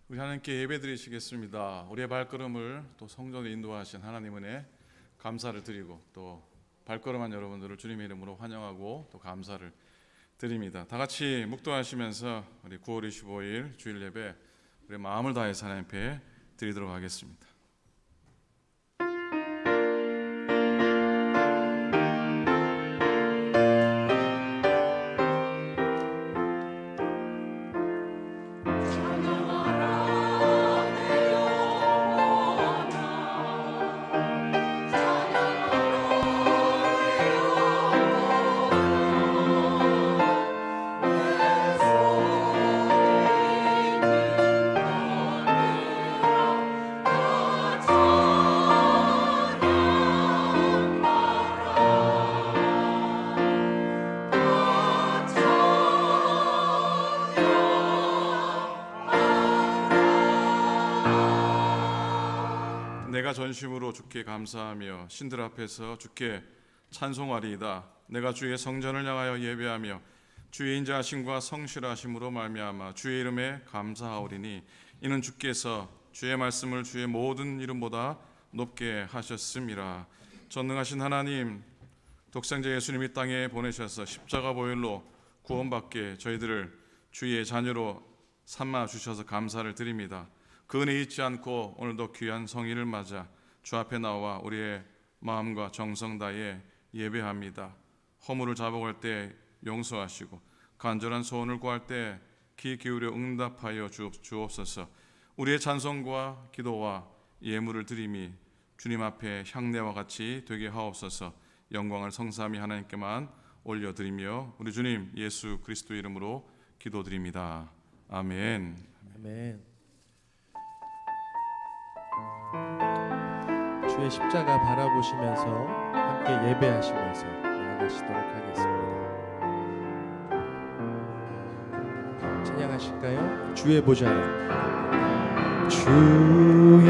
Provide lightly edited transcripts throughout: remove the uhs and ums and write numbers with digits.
우리 하나님께 예배드리시겠습니다. 우리의 발걸음을 또 성전에 인도하신 하나님 은혜 감사를 드리고 또 발걸음한 여러분들을 주님의 이름으로 환영하고 또 감사를 드립니다. 다 같이 묵도하시면서 우리 9월 25일 주일 예배 우리 마음을 다해서 하나님 앞에 드리도록 하겠습니다. 내가 전심으로 주께 감사하며 신들 앞에서 주께 찬송하리이다. 내가 주의 성전을 향하여 예배하며 주의 인자하심과 성실하심으로 말미암아 주의 이름에 감사하오리니 이는 주께서 주의 말씀을 주의 모든 이름보다 높게 하셨음이라. 전능하신 하나님, 독생자 예수님 이 땅에 보내셔서 십자가 보혈로 구원받게 저희들을 주의 자녀로 삼아 주셔서 감사를 드립니다. 그 은혜 잊지 않고 오늘도 귀한 성일을 맞아 주 앞에 나와 우리의 마음과 정성 다해 예배합니다. 허물을 자복할 때 용서하시고 간절한 소원을 구할 때 귀 기울여 응답하여 주옵소서. 우리의 찬송과 기도와 예물을 드림이 주님 앞에 향내와 같이 되게 하옵소서. 영광을 성삼위 하나님께만 올려드리며 우리 주님 예수 그리스도 이름으로 기도드립니다. 아멘. 아멘. 주의 십자가 바라보시면서 함께 예배하시면서 나아가시도록 하겠습니다. 찬양하실까요? 주의 보좌로. 주의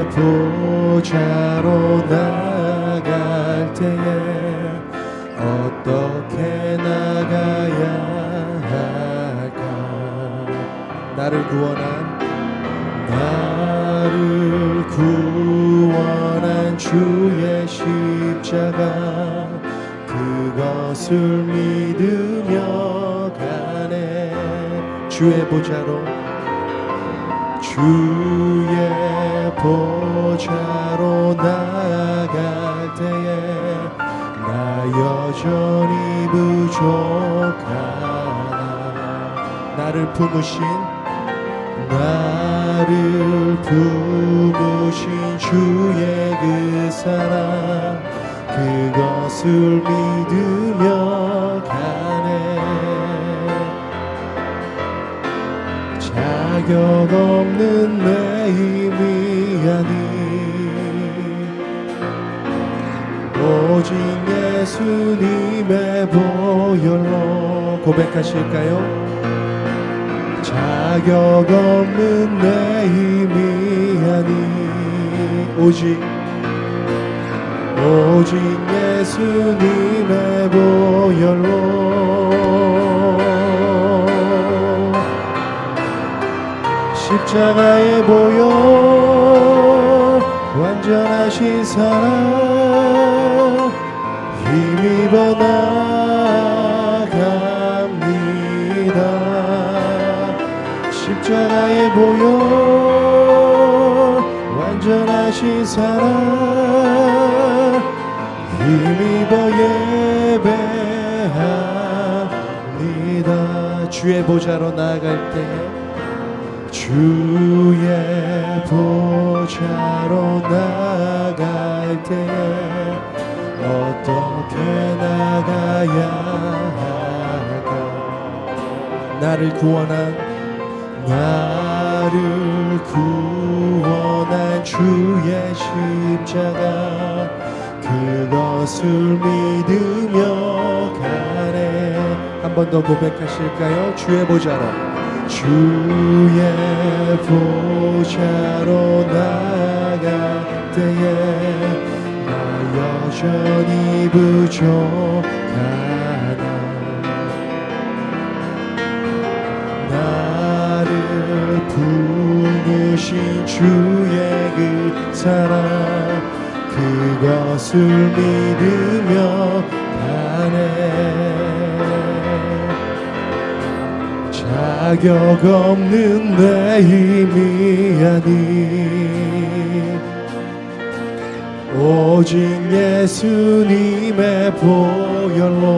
보좌로 나아갈 때에 어떻게 나가야 할까? 나를 구원한 주의 십자가 그것을 믿으며 가네. 주의 보좌로 나아갈 때에 나 여전히 부족하나. 나를 품으신 주의 그 사랑 그것을 믿으며 가네. 자격 없는 내 힘이 아닌 오직 예수님의 보혈로. 고백하실까요? 자격 없는 내 힘이 아닌 오직 예수님의 보혈로. 십자가의 보혈 완전하신 사랑 힘입어 나갑니다. 십자가의 보혈 완전하신 사랑 힘입어 예배합니다. 주의 보좌로 나아갈 때 주의 보좌로 나아갈 때 어떻게 나가야 할까? 나를 구원한 주의 십자가 그것을 믿으며 가네. 한 번 더 고백하실까요? 주의 보좌로 나아갈 때에 나 여전히 부족하나. 나를 주신 주의 그 사랑 그것을 믿으며 가네 자격 없는 내 힘이 아니 오직 예수님의 보혈로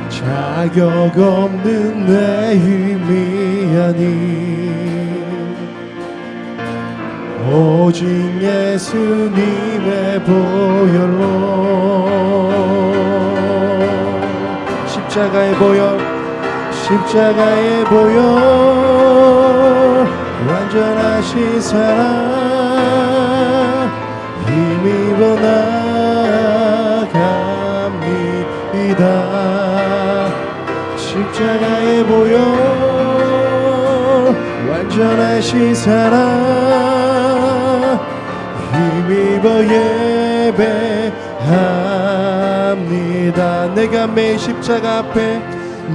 자격 없는 내 힘이 아니 오직 예수님의 보혈로 십자가의 보혈 완전하신 사랑 힘입어 나갑니다 십자가의 보혈 완전하신 사랑 힘입어 예배합니다 내가 매일 십자가 앞에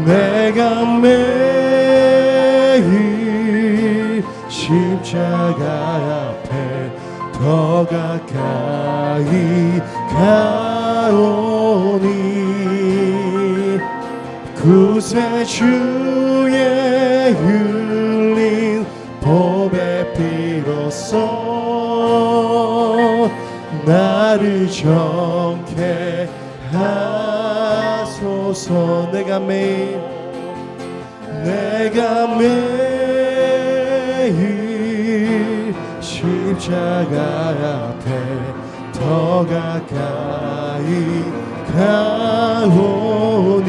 내가 매일 십자가 앞에 더 가까이 가오니 구세주의 흘린 보배 피로써 나를 정케 하소서 내가 매일 십자가 앞에 더 가까이 가오니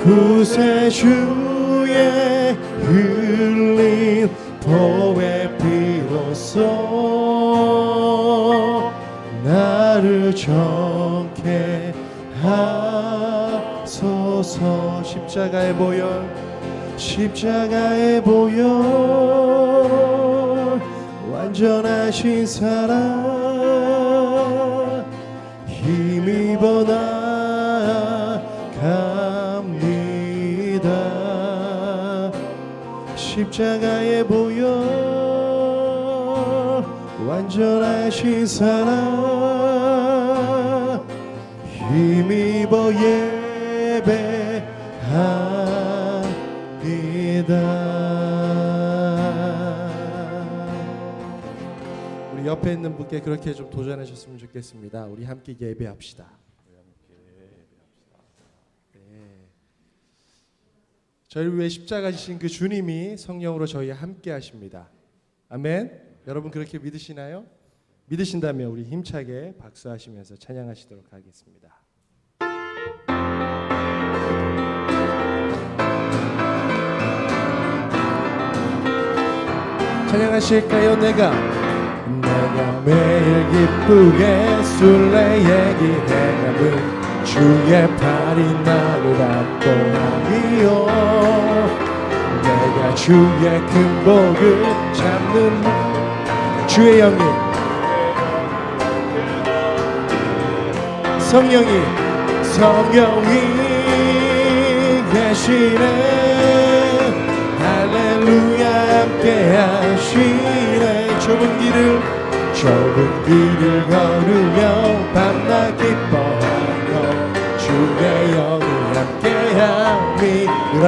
구세주의 흘린 보배 피로써 나를 정케 하소서 십자가의 보혈 완전하신 사랑 힘입어 나갑니다 십자가의 보혈 완전하신 사랑 힘입어 예배합니다 우리 옆에 있는 분께 그렇게 좀 도전하셨으면 좋겠습니다. 우리 함께 예배합시다. 네. 저희를 위해 십자가 지신 그 주님이 성령으로 저희와 함께 하십니다. 아멘. 여러분 그렇게 믿으시나요? 믿으신다면 우리 힘차게 박수하시면서 찬양하시도록 하겠습니다. 찬양하실까요? 내가 매일 기쁘게 술래의 길에 가면 주의 팔이 나를 안고하리요 내가 주의 큰 복을 잡는 주의 영이 성령이 계시네 할렐루야 함께 하시네 좁은 길을 걸으며 밤낮 기뻐하며 주의 영이 함께함이라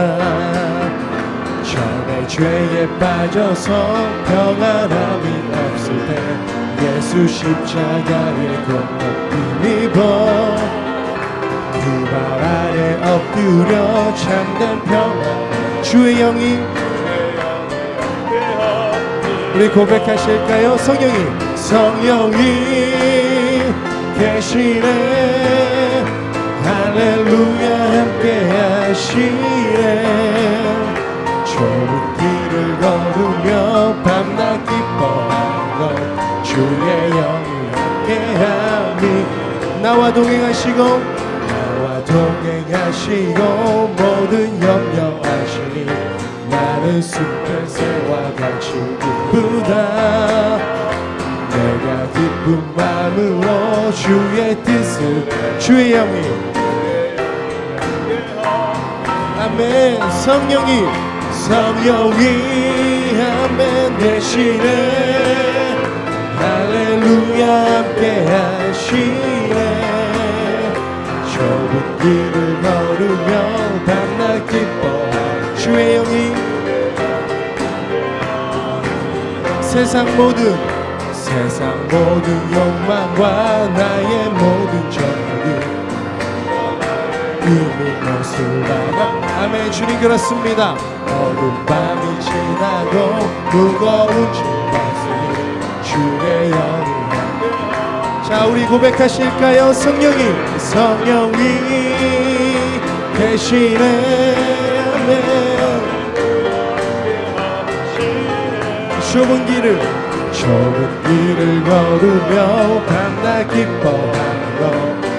전에 죄에 빠져서 평안함이 없을 때 예수 십자가의 공로 힘입어 그 발 아래 엎드려 참된 평안 주의 영이 우리 고백하실까요? 성령이 계시네 할렐루야 함께 하시네 좁은 길을 걸으며 밤낮 기뻐하고 주의 영이 함께함이 나와 동행하시고 모든 염려하시니 나는 숲의 새와 같이 기쁘다 내가 기쁜 마음으로 주의 뜻을 주의 영이 아멘 아멘. 성령이 아멘 되시네. 할렐루야 함께 하시네. 좁은 길을 걸으며 밤낮 기뻐하는 주의 영이 세상 모든 욕망과 나의 모든 정욕이 이미 못을 받아. 아멘. 주님 그렇습니다. 어두운 밤이 지나고 무거운 짐없으니 주의 영이. 자, 우리 고백하실까요? 성령이 계시네. 아멘. 좁은 길을 걸으며 밤낮 기뻐하며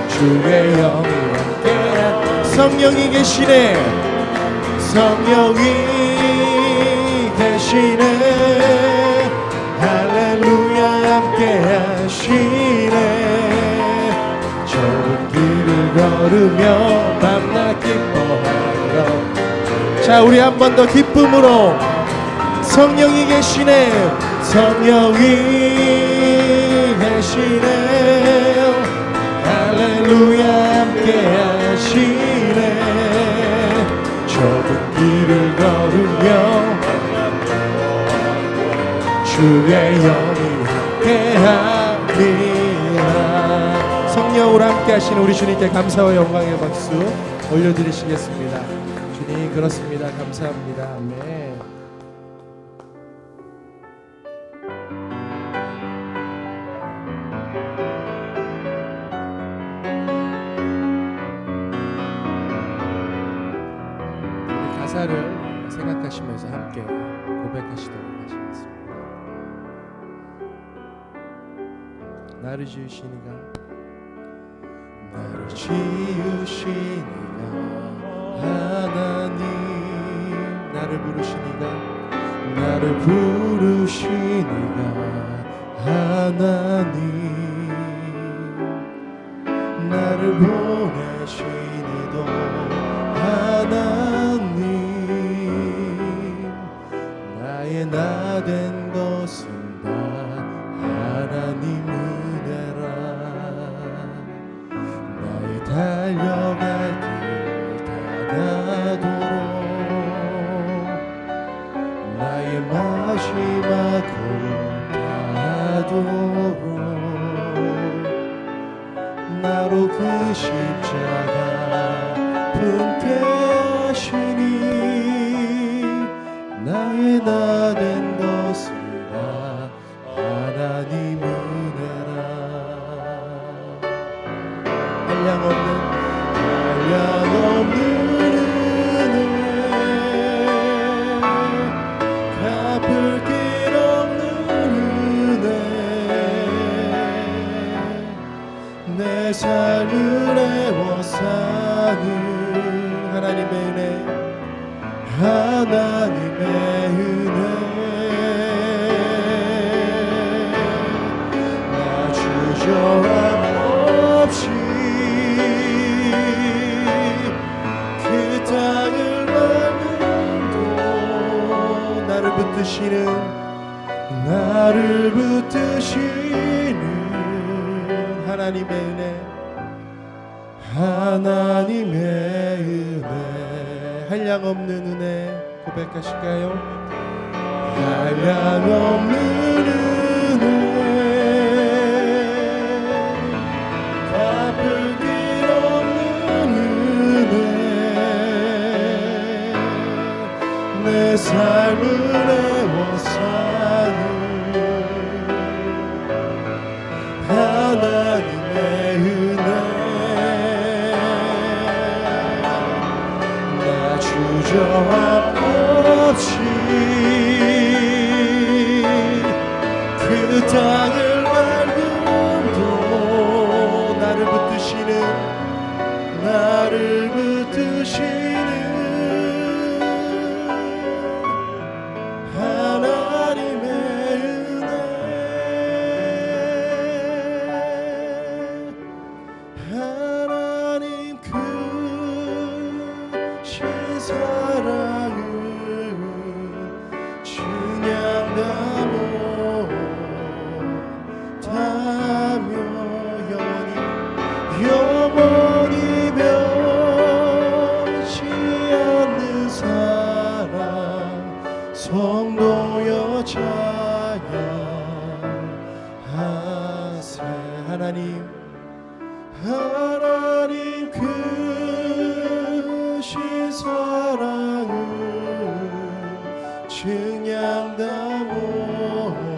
주의 영이 함께한. 성령이 계시네. 할렐루야 함께 하시네. 좁은 길을 걸으며 밤낮 기뻐하며. 자, 우리 한 번 더 기쁨으로. 성령이 계시네. 할렐루야 함께 하시네. 좁은 길을 걸으며 주의 영이 함께합니다. 성령으로 함께 하시는 우리 주님께 감사와 영광의 박수 올려드리시겠습니다. 주님 그렇습니다. 감사합니다. 아멘. 가사를 생각하시면서 함께 고백하시도록 하시겠습니다. 나를 지으시니가 하나님. 나를 부르시니가 하나님. 나를 보내시니도 하나님. 나의 나 된 것은 다 하나님 은혜라. 나의 달려갈 길 다가도록 나의 마지막 걸음 다하도록 나로 그 십자가 품게 하시니 나의 나 된 것은 다 하나님 은혜라. 한량없는 은혜, 갚을 길 없는 은혜, 내 삶을 애워싸는 하나님의 은혜. 하나님의 은혜. 나 주저함 없이 그 땅을 밟음도 나를 붙드시는 하나님의 은혜. 하나님의 은혜. 한량없는 은혜 고백하실까요? 한량없는 은혜, 갚을 길 없는 은혜, 내 삶을 애워싸는 하나님의 은혜. 주저함 없이 그 땅을 밟음도 나를 붙드시는 하나님의 은혜. 하나님 그 신사 하나님 크신 사랑을 증량다 못하며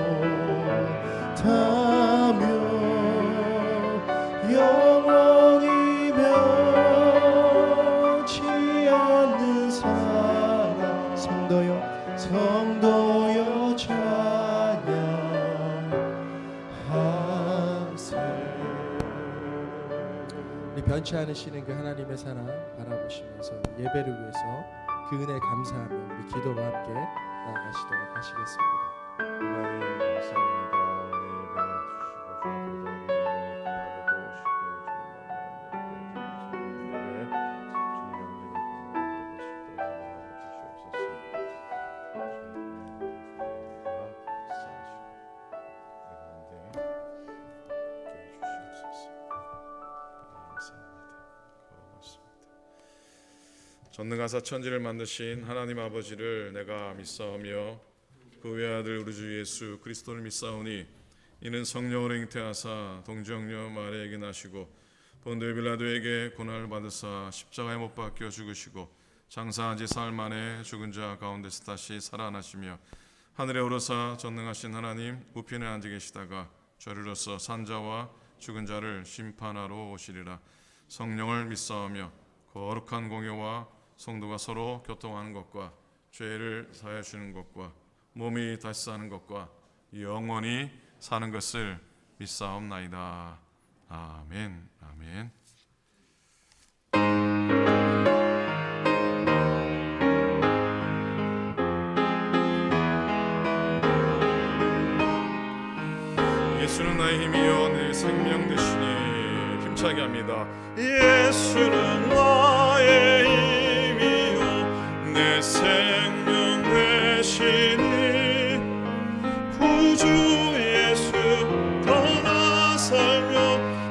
영원히 변치 않는 사랑 성도여 찬양하세. 우리 변치 않으시는 그 하나님의 사랑 바라보시면서 예배를 위해서 그 은혜 감사하며 우리 기도로 함께 나아가시도록 하시겠습니다. 하나님 감사합니다. 전능하사 천지를 만드신 하나님 아버지를 내가 믿사오며 그 외아들 우리 주 예수 그리스도를 믿사오니 이는 성령으로 잉태하사 동정녀 마리아에게 나시고 본디오 빌라도에게 고난을 받으사 십자가에 못 박혀 죽으시고 장사한 지 사흘 만에 죽은 자 가운데서 다시 살아나시며 하늘에 오르사 전능하신 하나님 우편에 앉아 계시다가 저리로서 산자와 죽은 자를 심판하러 오시리라. 성령을 믿사오며 거룩한 공예와 성도가 서로 교통하는 것과 죄를 사하여 주는 것과 몸이 다시 사는 것과 영원히 사는 것을 믿사옵나이다. 아멘. 아멘. 예수는 나의 힘이요 내 생명 되시니 힘차게 합니다. 예수는 나의 힘이요 내 생명 되시니 구주 예수 떠나 살며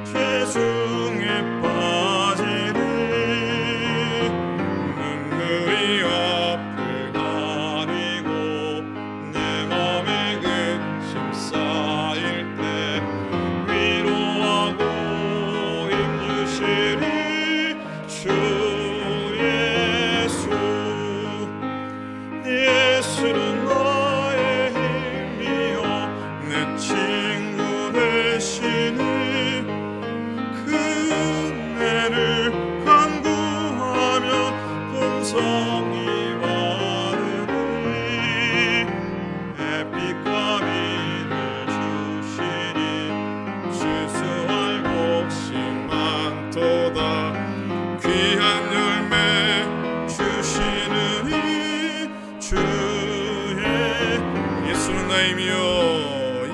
죄중에 빠지니 눈물이 앞을 가리고 내 맘에 근심 쌓일 때 위로하고 힘주시리 주 예수. 예수는 나의 힘이요 내 친구 되시니 그 은혜를 간구하며 풍성히 받으니 햇빛과 비를 주시니 주수할 곳이 많도다. 귀한 열매 주시느니 주의 예수는 나의 힘이요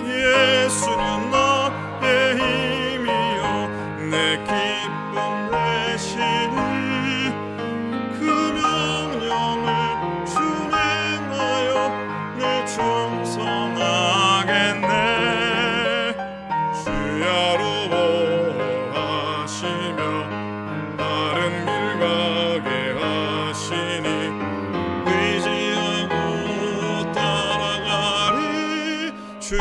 예수는 나의 힘이요 내 기쁨 되시니 그 명령을 준행하여 늘 충성하겠네. 주야로 보호하시며 바른 길 가게 하시니 의지하고 따라가리 주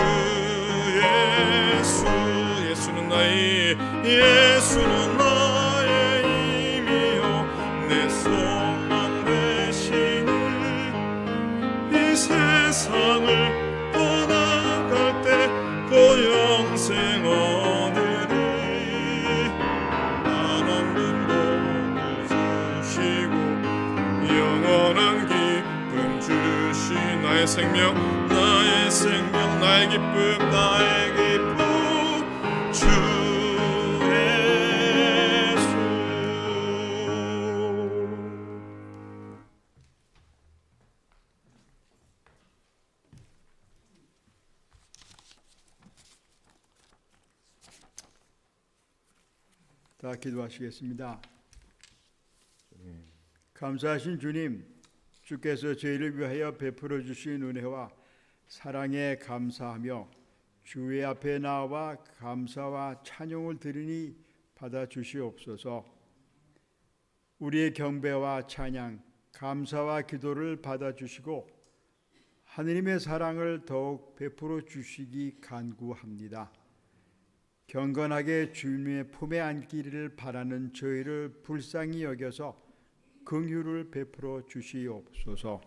예수. 예수는 나의 힘이요 내 소망 되시니 이 세상을 떠나갈 때 그 영생 얻으리. 한없는 복을 주시고 영원한 기쁨 주시. 나의 생명 나의 기쁨 나의 기쁨 주 예수. 다 기도하시겠습니다. 감사하신 주님, 주께서 저희를 위하여 베풀어 주신 은혜와 사랑에 감사하며 주의 앞에 나와 감사와 찬양을 드리니 받아 주시옵소서. 우리의 경배와 찬양, 감사와 기도를 받아 주시고 하느님의 사랑을 더욱 베풀어 주시기 간구합니다. 경건하게 주님의 품에 안기를 바라는 저희를 불쌍히 여겨서 긍휼을 베풀어 주시옵소서.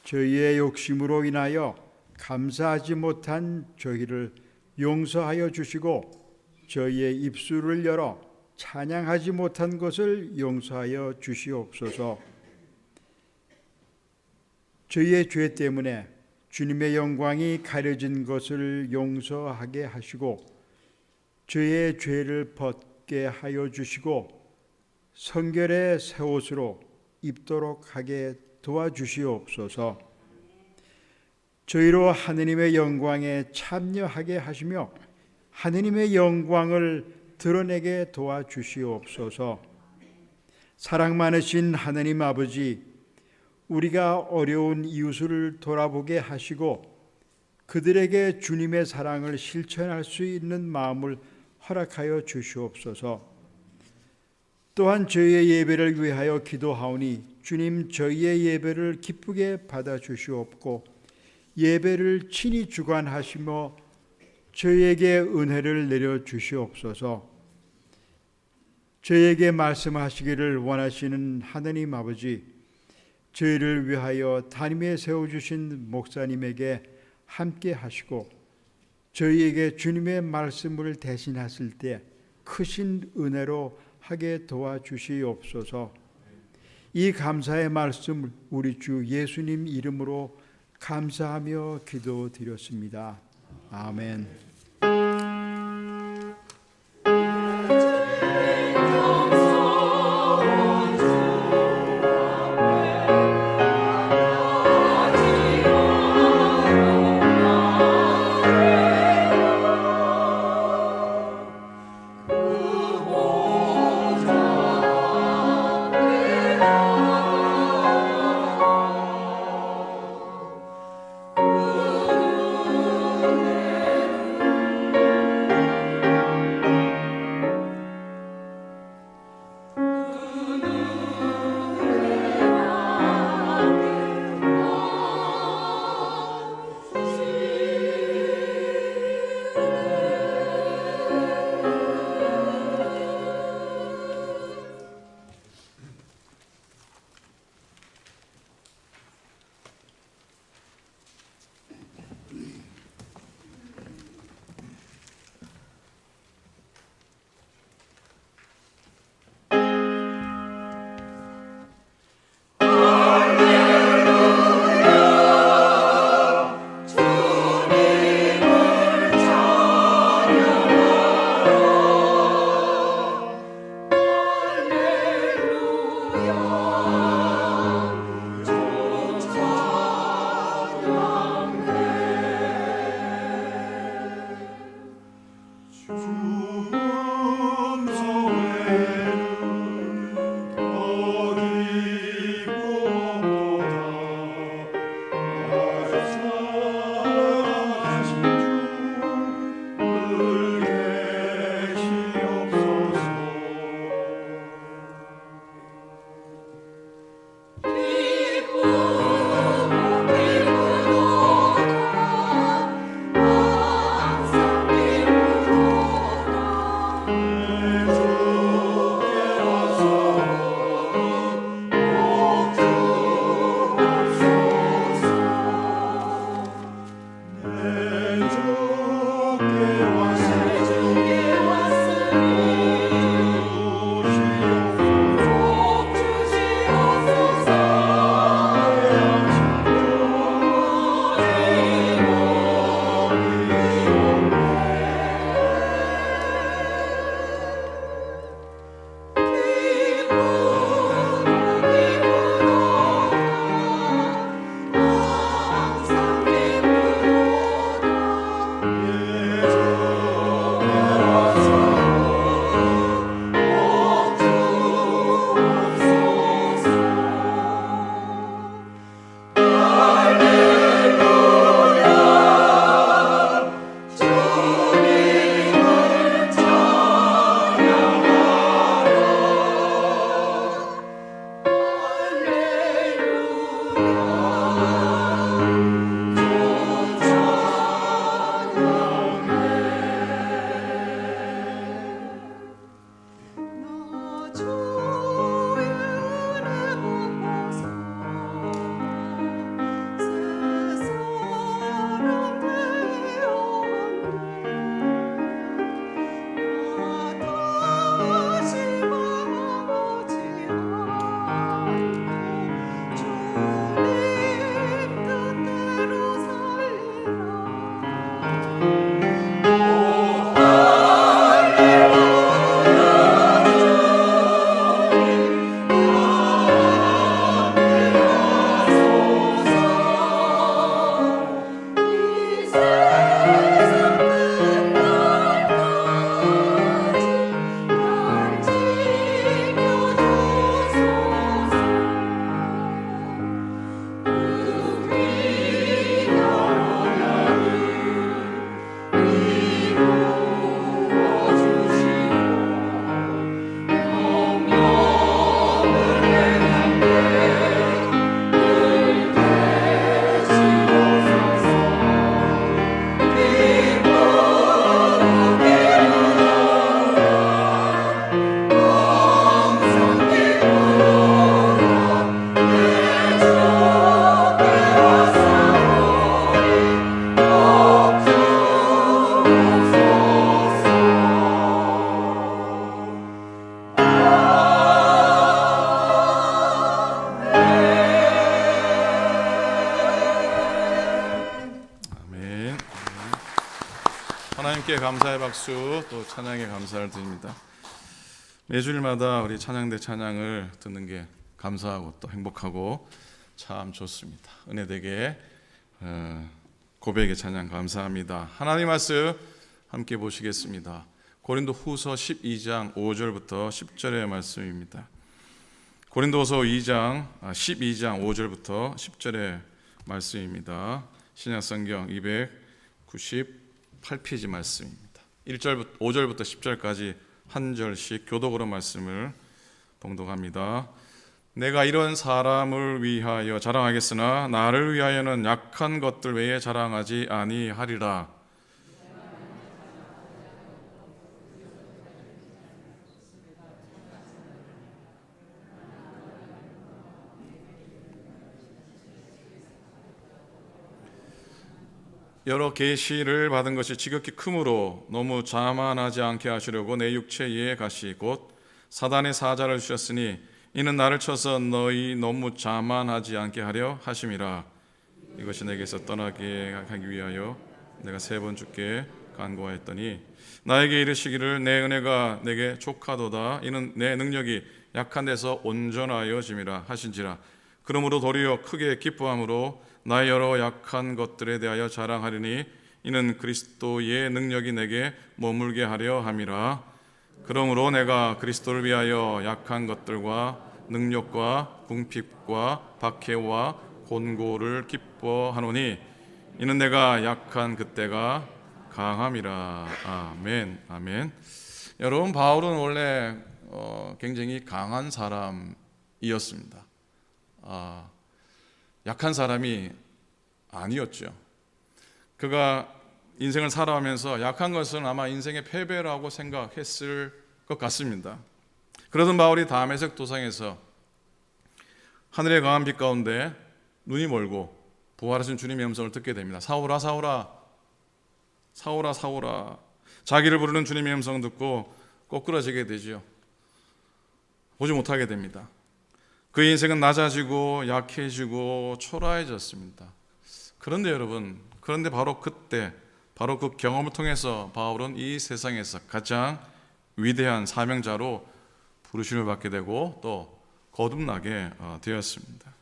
저희의 욕심으로 인하여 감사하지 못한 저희를 용서하여 주시고 저희의 입술을 열어 찬양하지 못한 것을 용서하여 주시옵소서. 저희의 죄 때문에 주님의 영광이 가려진 것을 용서하게 하시고 저희의 죄를 벗게 하여 주시고 성결의 새 옷으로 입도록 하게 도와주시옵소서. 저희로 하느님의 영광에 참여하게 하시며 하느님의 영광을 드러내게 도와주시옵소서. 사랑 많으신 하느님 아버지, 우리가 어려운 이웃을 돌아보게 하시고 그들에게 주님의 사랑을 실천할 수 있는 마음을 허락하여 주시옵소서. 또한 저희의 예배를 위하여 기도하오니 주님 저희의 예배를 기쁘게 받아주시옵고 예배를 친히 주관하시며 저희에게 은혜를 내려주시옵소서. 저희에게 말씀하시기를 원하시는 하느님 아버지, 저희를 위하여 담임에 세워주신 목사님에게 함께 하시고 저희에게 주님의 말씀을 대신하실 때 크신 은혜로 하게 도와주시옵소서. 이 감사의 말씀 우리 주 예수님 이름으로 감사하며 기도드렸습니다. 아멘. 아멘. 하나님께 감사의 박수, 또 찬양의 감사를 드립니다. 매주일마다 우리 찬양대 찬양을 듣는 게 감사하고 또 행복하고 참 좋습니다. 은혜되게 고백의 찬양 감사합니다. 하나님 말씀 함께 보시겠습니다. 고린도후서 12장 5절부터 10절의 말씀입니다. 고린도후서 12장 5절부터 10절의 말씀입니다. 신약성경 298페이지 말씀입니다. 5절부터 10절까지 한 절씩 교독으로 말씀을 봉독합니다. 내가 이런 사람을 위하여 자랑하겠으나 나를 위하여는 약한 것들 외에 자랑하지 아니하리라. 여러 계시를 받은 것이 지극히 크므로 너무 자만하지 않게 하시려고 내 육체에 가시 곧 사단의 사자를 주셨으니 이는 나를 쳐서 너희 너무 자만하지 않게 하려 하심이라. 이것이 내게서 떠나게 하기 위하여 내가 3번 주께 간구하였더니 나에게 이르시기를 내 은혜가 내게 족하도다. 이는 내 능력이 약한 데서 온전하여짐이라 하신지라. 그러므로 도리어 크게 기뻐함으로 나의 여러 약한 것들에 대하여 자랑하리니 이는 그리스도의 능력이 내게 머물게 하려 함이라. 그러므로 내가 그리스도를 위하여 약한 것들과 능력과 궁핍과 박해와 곤고를 기뻐하노니 이는 내가 약한 그때가 강함이라. 아멘. 아멘. 여러분, 바울은 원래 굉장히 강한 사람이었습니다. 약한 사람이 아니었죠. 그가 인생을 살아가면서 약한 것은 아마 인생의 패배라고 생각했을 것 같습니다. 그러던 바울이 다메섹 도상에서 하늘의 강한 빛 가운데 눈이 멀고 부활하신 주님의 음성을 듣게 됩니다. 사울아 사울아 사울아 사울아. 자기를 부르는 주님의 음성 듣고 꼬꾸라지게 되죠. 보지 못하게 됩니다. 그의 인생은 낮아지고 약해지고 초라해졌습니다. 그런데 여러분, 바로 그때, 바로 그 경험을 통해서 바울은 이 세상에서 가장 위대한 사명자로 부르심을 받게 되고 또 거듭나게 되었습니다.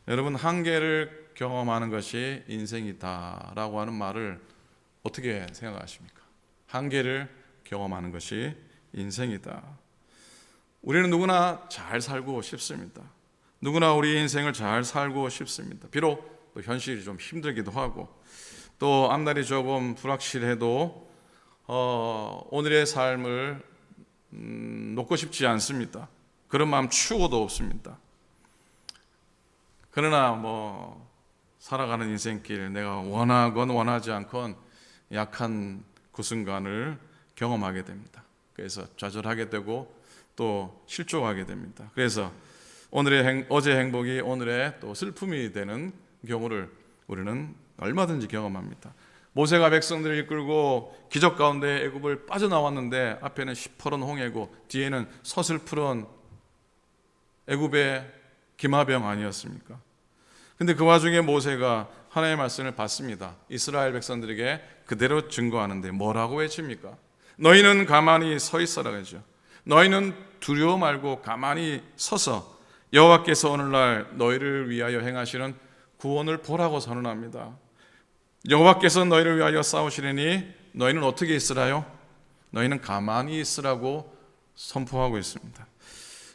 여러분, 한계를 경험하는 것이 인생이다라고 하는 말을 어떻게 생각하십니까? 한계를 경험하는 것이 인생이다. 우리는 누구나 잘 살고 싶습니다. 누구나 우리 인생을 잘 살고 싶습니다. 비록 또 현실이 좀 힘들기도 하고 또 앞날이 조금 불확실해도 오늘의 삶을 놓고 싶지 않습니다. 그런 마음 추구도 없습니다. 그러나 살아가는 인생길 내가 원하건 원하지 않건 약한 그 순간을 경험하게 됩니다. 그래서 좌절하게 되고 또 실족하게 됩니다. 그래서 어제 행복이 오늘의 또 슬픔이 되는 경우를 우리는 얼마든지 경험합니다. 모세가 백성들을 이끌고 기적 가운데 애굽을 빠져나왔는데 앞에는 시퍼런 홍해고 뒤에는 서슬프런 애굽의 기마병 아니었습니까? 근데 그 와중에 모세가 하나님의 말씀을 받습니다. 이스라엘 백성들에게 그대로 증거하는데 뭐라고 외칩니까? 너희는 가만히 서 있어라 그러죠. 너희는 두려워 말고 가만히 서서 여호와께서 오늘날 너희를 위하여 행하시는 구원을 보라고 선언합니다. 여호와께서 너희를 위하여 싸우시리니 너희는 어떻게 있으라요? 너희는 가만히 있으라고 선포하고 있습니다.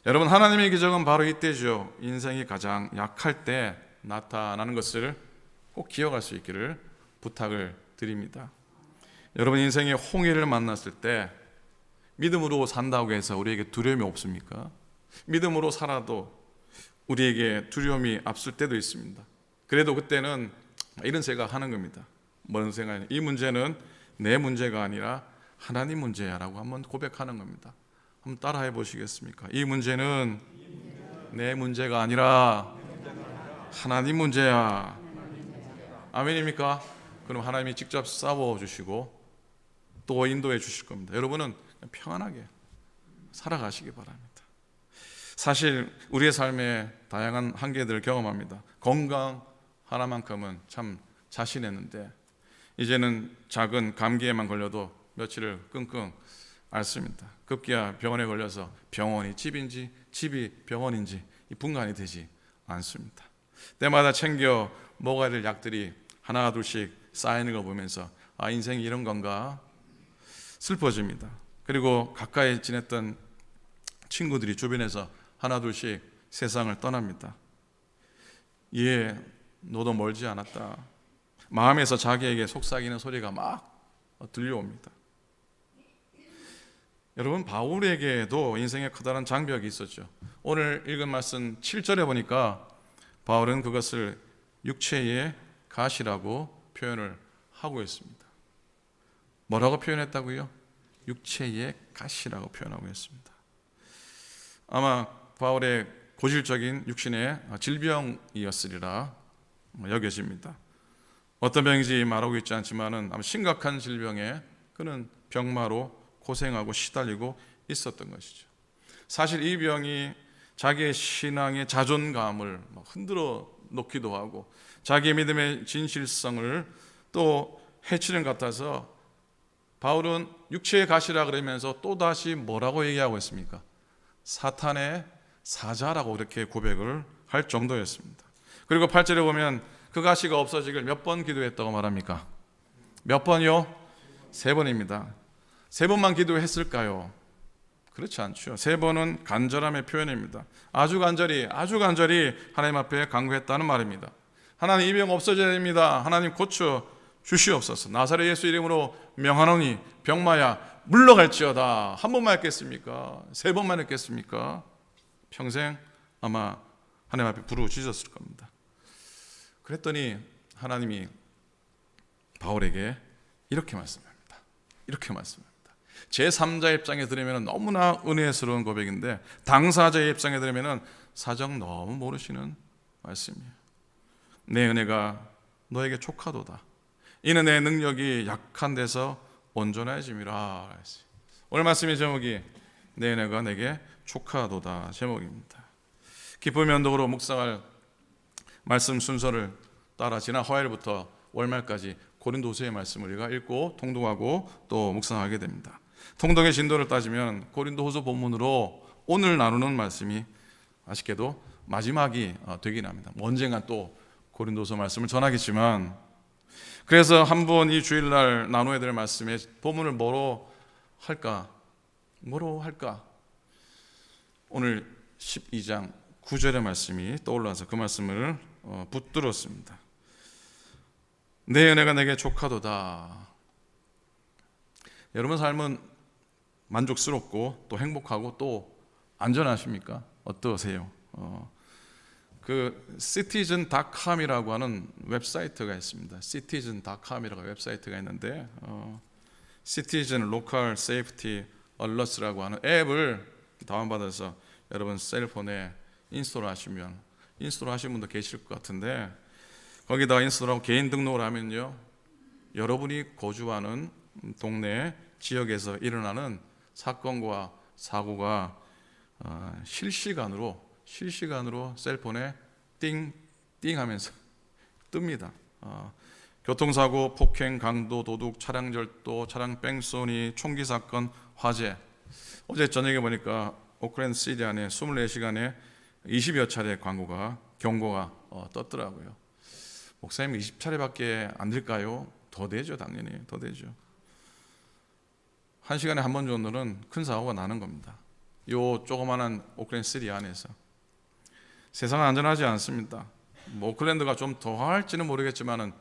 여러분, 하나님의 기적은 바로 이때죠. 인생이 가장 약할 때 나타나는 것을 꼭 기억할 수 있기를 부탁을 드립니다. 여러분, 인생의 홍해를 만났을 때 믿음으로 산다고 해서 우리에게 두려움이 없습니까? 믿음으로 살아도 우리에게 두려움이 앞설 때도 있습니다. 그래도 그때는 이런 생각하는 겁니다. 뭔 생각이냐? 이 문제는 내 문제가 아니라 하나님 문제야라고 한번 고백하는 겁니다. 한번 따라해 보시겠습니까? 이 문제는 내 문제가 아니라 하나님 문제야. 아멘입니까? 그럼 하나님이 직접 싸워주시고 또 인도해 주실 겁니다. 여러분은 그냥 평안하게 살아가시기 바랍니다. 사실 우리의 삶에 다양한 한계들을 경험합니다. 건강 하나만큼은 참 자신했는데 이제는 작은 감기에만 걸려도 며칠을 끙끙 앓습니다. 급기야 병원에 걸려서 병원이 집인지 집이 병원인지 분간이 되지 않습니다. 때마다 챙겨 먹어야 될 약들이 하나 둘씩 쌓이는 걸 보면서 아, 인생이 이런 건가 슬퍼집니다. 그리고 가까이 지냈던 친구들이 주변에서 하나 둘씩 세상을 떠납니다. 예, 너도 멀지 않았다. 마음에서 자기에게 속삭이는 소리가 막 들려옵니다. 여러분, 바울에게도 인생에 커다란 장벽이 있었죠. 오늘 읽은 말씀 7절에 보니까 바울은 그것을 육체의 가시라고 표현을 하고 있습니다. 뭐라고 표현했다고요? 육체의 가시라고 표현하고 있습니다. 아마 바울의 고질적인 육신의 질병이었으리라 여겨집니다. 어떤 병인지 말하고 있지 않지만은 아마 심각한 질병에 그는 병마로 고생하고 시달리고 있었던 것이죠. 사실 이 병이 자기의 신앙의 자존감을 흔들어 놓기도 하고 자기의 믿음의 진실성을 또 해치는 것 같아서 바울은 육체의 가시라 그러면서 또다시 뭐라고 얘기하고 있습니까? 사탄의 사자라고 그렇게 고백을 할 정도였습니다. 그리고 8절에 보면 그 가시가 없어지길 몇 번 기도했다고 말합니까? 몇 번이요? 3번입니다. 3번만 기도했을까요? 그렇지 않죠. 3번은 간절함의 표현입니다. 아주 간절히 하나님 앞에 간구했다는 말입니다. 하나님, 이 병 없어져야 됩니다. 하나님 고쳐 주시옵소서. 나사렛 예수 이름으로 명하노니 병마야 물러갈지어다. 한 번만 했겠습니까? 3번만 했겠습니까? 평생 아마 하나님 앞에 부르짖었을 겁니다. 그랬더니 하나님이 바울에게 이렇게 말씀합니다. 제3자의 입장에 들으면 너무나 은혜스러운 고백인데 당사자의 입장에 들으면 사정 너무 모르시는 말씀이에요. 내 은혜가 너에게 족하도다. 이는 내 능력이 약한 데서 온전해짐이라. 오늘 말씀의 제목이 내 은혜가 내게 족하도다 제목입니다. 기쁨의 언덕으로 묵상할 말씀 순서를 따라 지난 화요일부터 월말까지 고린도서의 말씀을 우리가 읽고 통독하고 또 묵상하게 됩니다. 통독의 진도를 따지면 고린도후서 본문으로 오늘 나누는 말씀이 아쉽게도 마지막이 되긴 합니다. 언젠간 또 고린도서 말씀을 전하겠지만 그래서 한번 이 주일날 나눠야 될 말씀의 본문을 뭐로 할까? 오늘 12장 9절의 말씀이 떠올라서 그 말씀을 붙들었습니다. 내 은혜가 내게 족하도다. 여러분 삶은 만족스럽고 또 행복하고 또 안전하십니까? 어떠세요? 그 citizen.com이라고 하는 웹사이트가 있습니다. citizen.com이라고 웹사이트가 있는데 Citizen Local Safety Alerts라고 하는 앱을 다운받아서 여러분 셀폰에 인스톨하시면 인스톨하신 분도 계실 것 같은데 거기다가 인스톨하고 개인 등록을 하면요 여러분이 거주하는 동네 지역에서 일어나는 사건과 사고가 실시간으로 셀폰에 띵띵 하면서 뜹니다. 교통사고, 폭행, 강도, 도둑, 차량 절도, 차량 뺑소니, 총기 사건, 화재. 어제 저녁에 보니까 오클랜드 시티 안에 24시간에 20여 차례 경고가 떴더라고요. 목사님 20차례밖에 안 될까요? 더 되죠. 당연히 더 되죠. 1시간에 한 번 정도는 큰 사고가 나는 겁니다. 요 조그마한 오클랜드 시티 안에서. 세상은 안전하지 않습니다. 오클랜드가 좀 더 할지는 모르겠지만은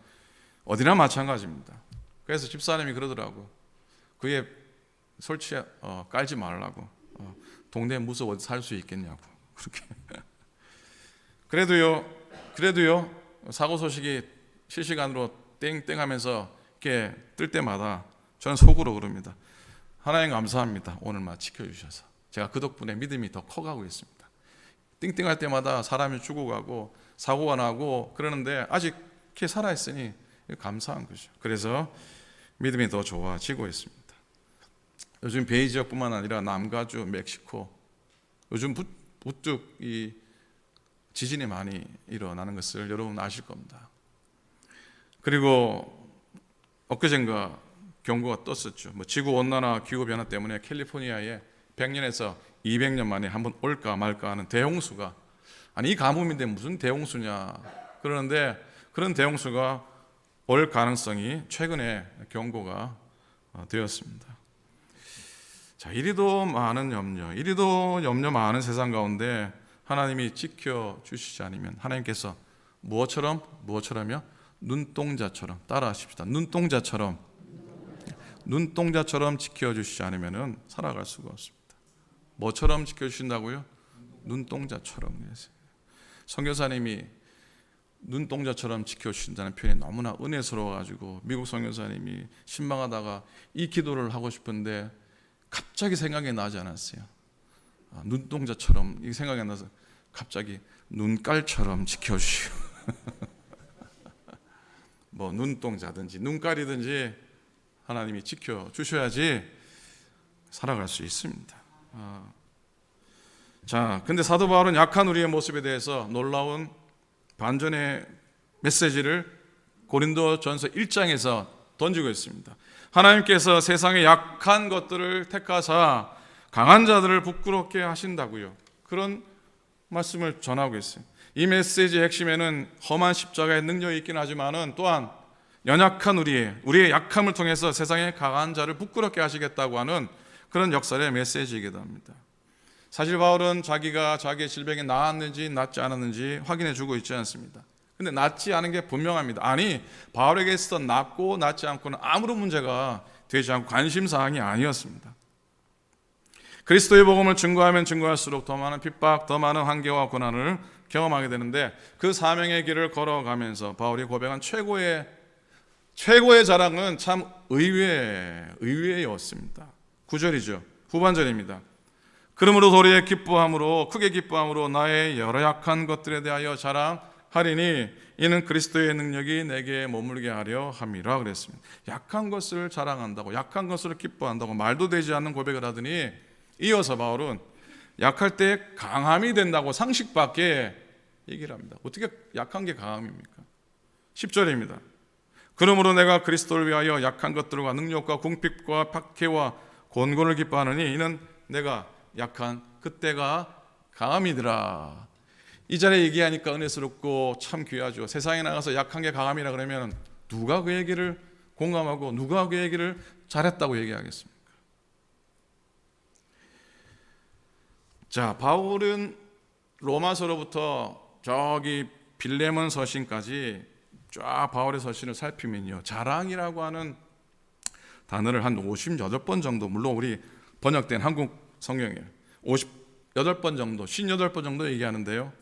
어디나 마찬가지입니다. 그래서 집사님이 그러더라고. 그게 깔지 말라고. 동네에 무서워 어디 살 수 있겠냐고. 그렇게. 그래도요. 사고 소식이 실시간으로 땡땡하면서 이렇게 뜰 때마다 저는 속으로 그럽니다. 하나님 감사합니다. 오늘만 지켜주셔서 제가 그 덕분에 믿음이 더 커가고 있습니다. 띵띵할 때마다 사람이 죽어가고 사고가 나고 그러는데 아직 이렇게 살아있으니 감사한 거죠. 그래서 믿음이 더 좋아지고 있습니다. 요즘 베이 지역뿐만 아니라 남가주, 멕시코 요즘 우뚝 이 지진이 많이 일어나는 것을 여러분 아실 겁니다. 그리고 엊그젠가 경고가 떴었죠. 지구 온난화, 기후 변화 때문에 캘리포니아에 100년에서 200년 만에 한번 올까 말까 하는 대홍수가, 아니 이 가뭄인데 무슨 대홍수냐 그러는데, 그런 대홍수가 올 가능성이 최근에 경고가 되었습니다. 자, 이리도 염려 많은 세상 가운데 하나님이 지켜주시지 않으면 하나님께서 무엇처럼요? 눈동자처럼, 따라하십시다. 눈동자처럼 지켜주시지 않으면 살아갈 수가 없습니다. 뭐처럼 지켜주신다고요? 눈동자처럼. 선교사님이 눈동자처럼 지켜주신다는 표현이 너무나 은혜스러워가지고 미국 선교사님이 신방하다가 이 기도를 하고 싶은데 갑자기 생각이 나지 않았어요. 눈동자처럼, 이 생각이 안 나서 갑자기 눈깔처럼 지켜주시오. 눈동자든지 눈깔이든지 하나님이 지켜주셔야지 살아갈 수 있습니다. 자, 근데 사도 바울은 약한 우리의 모습에 대해서 놀라운 반전의 메시지를 고린도전서 1장에서 던지고 있습니다. 하나님께서 세상의 약한 것들을 택하사 강한 자들을 부끄럽게 하신다고요. 그런 말씀을 전하고 있어요. 이 메시지의 핵심에는 험한 십자가의 능력이 있긴 하지만은 또한 연약한 우리의 약함을 통해서 세상의 강한 자를 부끄럽게 하시겠다고 하는 그런 역설의 메시지이기도 합니다. 사실 바울은 자기가 자기의 질병이 나았는지 낫지 않았는지 확인해 주고 있지 않습니다. 근데 낫지 않은 게 분명합니다. 아니, 바울에게 있어 낫고 낫지 않고는 아무런 문제가 되지 않고 관심사항이 아니었습니다. 그리스도의 복음을 증거하면 증거할수록 더 많은 핍박, 더 많은 한계와 고난을 경험하게 되는데, 그 사명의 길을 걸어가면서 바울이 고백한 최고의 자랑은 참 의외였습니다. 9절이죠. 후반절입니다. 그러므로 도리에 크게 기뻐함으로 나의 여러 약한 것들에 대하여 자랑하리니 이는 그리스도의 능력이 내게 머물게 하려 함이라 그랬습니다. 약한 것을 자랑한다고, 약한 것을 기뻐한다고 말도 되지 않는 고백을 하더니 이어서 바울은 약할 때 강함이 된다고 상식밖에 얘기를 합니다. 어떻게 약한 게 강함입니까? 10절입니다. 그러므로 내가 그리스도를 위하여 약한 것들과 능력과 궁핍과 박해와 곤곤을 기뻐하느니 이는 내가 약한 그때가 강함이더라. 이 자리에 얘기하니까 은혜스럽고 참 귀하죠. 세상에 나가서 약한 게 강함이라 그러면 누가 그 얘기를 공감하고 누가 그 얘기를 잘했다고 얘기하겠습니까? 자, 바울은 로마서로부터 저기 빌레몬 서신까지 쫙 바울의 서신을 살피면요, 자랑이라고 하는 단어를 한 58번 정도, 물론 우리 번역된 한국 성경에 58번 정도, 58번 정도 얘기하는데요,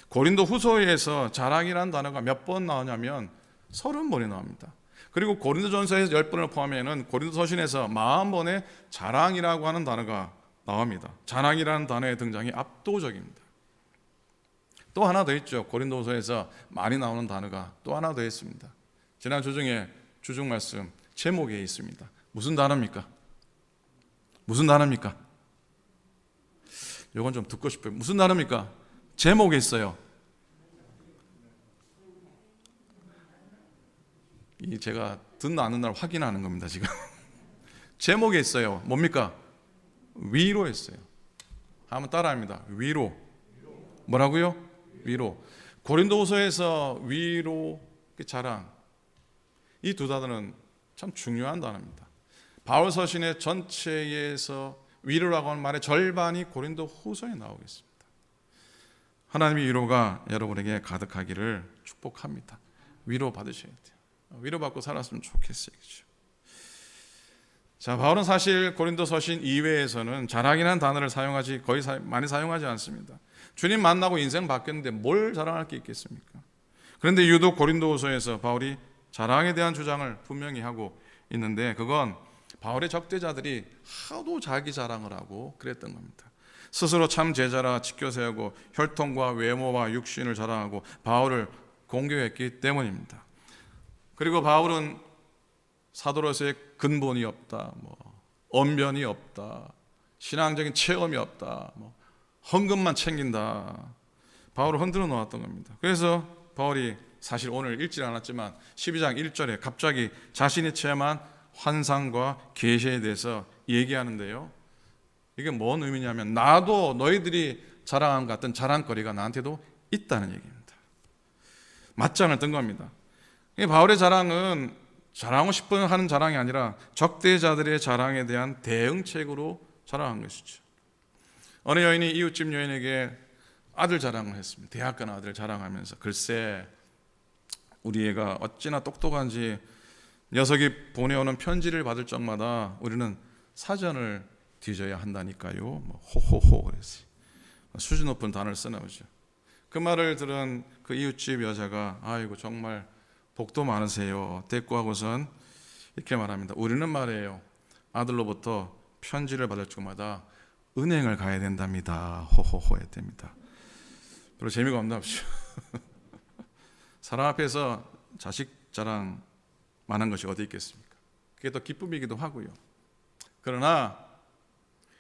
고린도 후서에서 자랑이라는 단어가 몇 번 나오냐면 30번이 나옵니다. 그리고 고린도전서에서 10번을 포함하면 고린도서신에서 40번의 자랑이라고 하는 단어가 나옵니다. 자랑이라는 단어의 등장이 압도적입니다. 또 하나 더 있죠. 고린도서에서 많이 나오는 단어가 또 하나 더 있습니다. 지난 주중에 주중 말씀 제목에 있습니다. 무슨 단어입니까? 무슨 단어입니까? 이건 좀 듣고 싶어요. 무슨 단어입니까? 제목에 있어요. 이 제가 듣나 안 듣나를 확인하는 겁니다, 지금. 제목에 있어요. 뭡니까? 위로 했어요. 한번 따라합니다. 위로. 뭐라고요? 위로. 고린도후서에서 위로, 자랑, 이 두 단어는 참 중요한 단어입니다. 바울 서신의 전체에서 위로라고 하는 말의 절반이 고린도후서에 나오겠습니다. 하나님의 위로가 여러분에게 가득하기를 축복합니다. 위로 받으셔야 돼요. 위로받고 살았으면 좋겠어요. 그렇죠? 자, 바울은 사실 고린도 서신 이외에서는 자랑이라는 단어를 많이 사용하지 않습니다. 주님 만나고 인생 바뀌었는데 뭘 자랑할 게 있겠습니까? 그런데 유독 고린도후서에서 바울이 자랑에 대한 주장을 분명히 하고 있는데, 그건 바울의 적대자들이 하도 자기 자랑을 하고 그랬던 겁니다. 스스로 참 제자라 지켜 세우고 혈통과 외모와 육신을 자랑하고 바울을 공격했기 때문입니다. 그리고 바울은 사도로서의 근본이 없다, 언변이 없다, 신앙적인 체험이 없다, 헌금만 챙긴다. 바울을 흔들어 놓았던 겁니다. 그래서 바울이 사실 오늘 읽지 않았지만 12장 1절에 갑자기 자신이 체험한 환상과 계시에 대해서 얘기하는데요. 이게 뭔 의미냐면 나도 너희들이 자랑한 것 같은 자랑거리가 나한테도 있다는 얘기입니다. 맞짱을 뜬 겁니다. 바울의 자랑은 자랑하고 싶어 하는 자랑이 아니라 적대자들의 자랑에 대한 대응책으로 자랑한 것이죠. 어느 여인이 이웃집 여인에게 아들 자랑을 했습니다. 대학 간 아들 자랑하면서 글쎄 우리 애가 어찌나 똑똑한지 녀석이 보내오는 편지를 받을 적마다 우리는 사전을 뒤져야 한다니까요. 호호호 그랬어요. 수준 높은 단어를 쓰나 보죠. 그 말을 들은 그 이웃집 여자가 아이고 정말 복도 많으세요. 대꾸하고선 이렇게 말합니다. 우리는 말이에요. 아들로부터 편지를 받을 적마다 은행을 가야 된답니다. 호호호 했답니다. 별로 재미가 없나 보죠. 사람 앞에서 자식 자랑 많은 것이 어디 있겠습니까? 그게 더 기쁨이기도 하고요. 그러나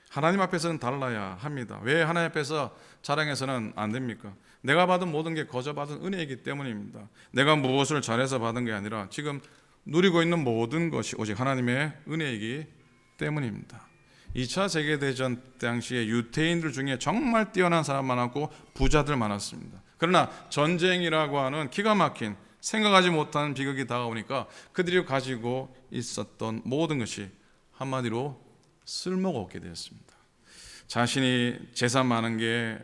하나님 앞에서는 달라야 합니다. 왜 하나님 앞에서 자랑해서는 안 됩니까? 내가 받은 모든 게 거저 받은 은혜이기 때문입니다. 내가 무엇을 잘해서 받은 게 아니라 지금 누리고 있는 모든 것이 오직 하나님의 은혜이기 때문입니다. 2차 세계대전 당시에 유태인들 중에 정말 뛰어난 사람 많았고 부자들 많았습니다. 그러나 전쟁이라고 하는 기가 막힌 생각하지 못한 비극이 다가오니까 그들이 가지고 있었던 모든 것이 한마디로 쓸모가 없게 되었습니다. 자신이 재산 많은 게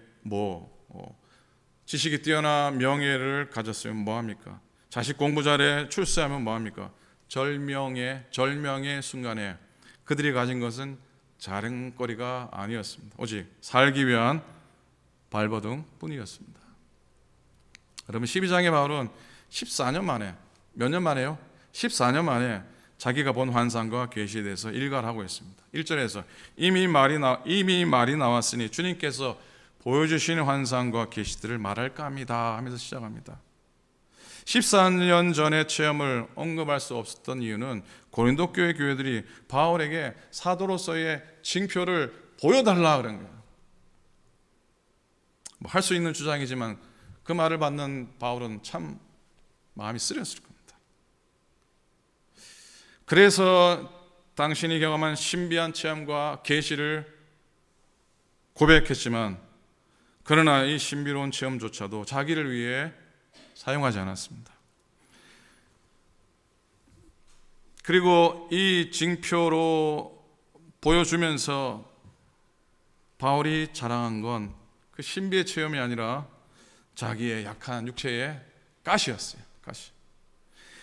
지식이 뛰어난 명예를 가졌으면 뭐합니까? 자식 공부 잘해 출세하면 뭐합니까? 절명의 순간에 그들이 가진 것은 자랑거리가 아니었습니다. 오직 살기 위한 발버둥 뿐이었습니다. 여러분 12장의 바울은 14년 만에 몇 년 만에요? 14년 만에 자기가 본 환상과 계시에 대해서 일갈을 하고 있습니다. 1절에서 이미 말이 나왔으니 주님께서 보여주시는 환상과 계시들을 말할까 합니다 하면서 시작합니다. 14년 전의 체험을 언급할 수 없었던 이유는 고린도 교회 교회들이 바울에게 사도로서의 징표를 보여달라 그런 거예요. 할 수 있는 주장이지만 그 말을 받는 바울은 참 마음이 쓰렸을 겁니다. 그래서 당신이 경험한 신비한 체험과 계시를 고백했지만 그러나 이 신비로운 체험조차도 자기를 위해 사용하지 않았습니다. 그리고 이 징표로 보여주면서 바울이 자랑한 건 그 신비의 체험이 아니라 자기의 약한 육체의 가시였어요. 가시.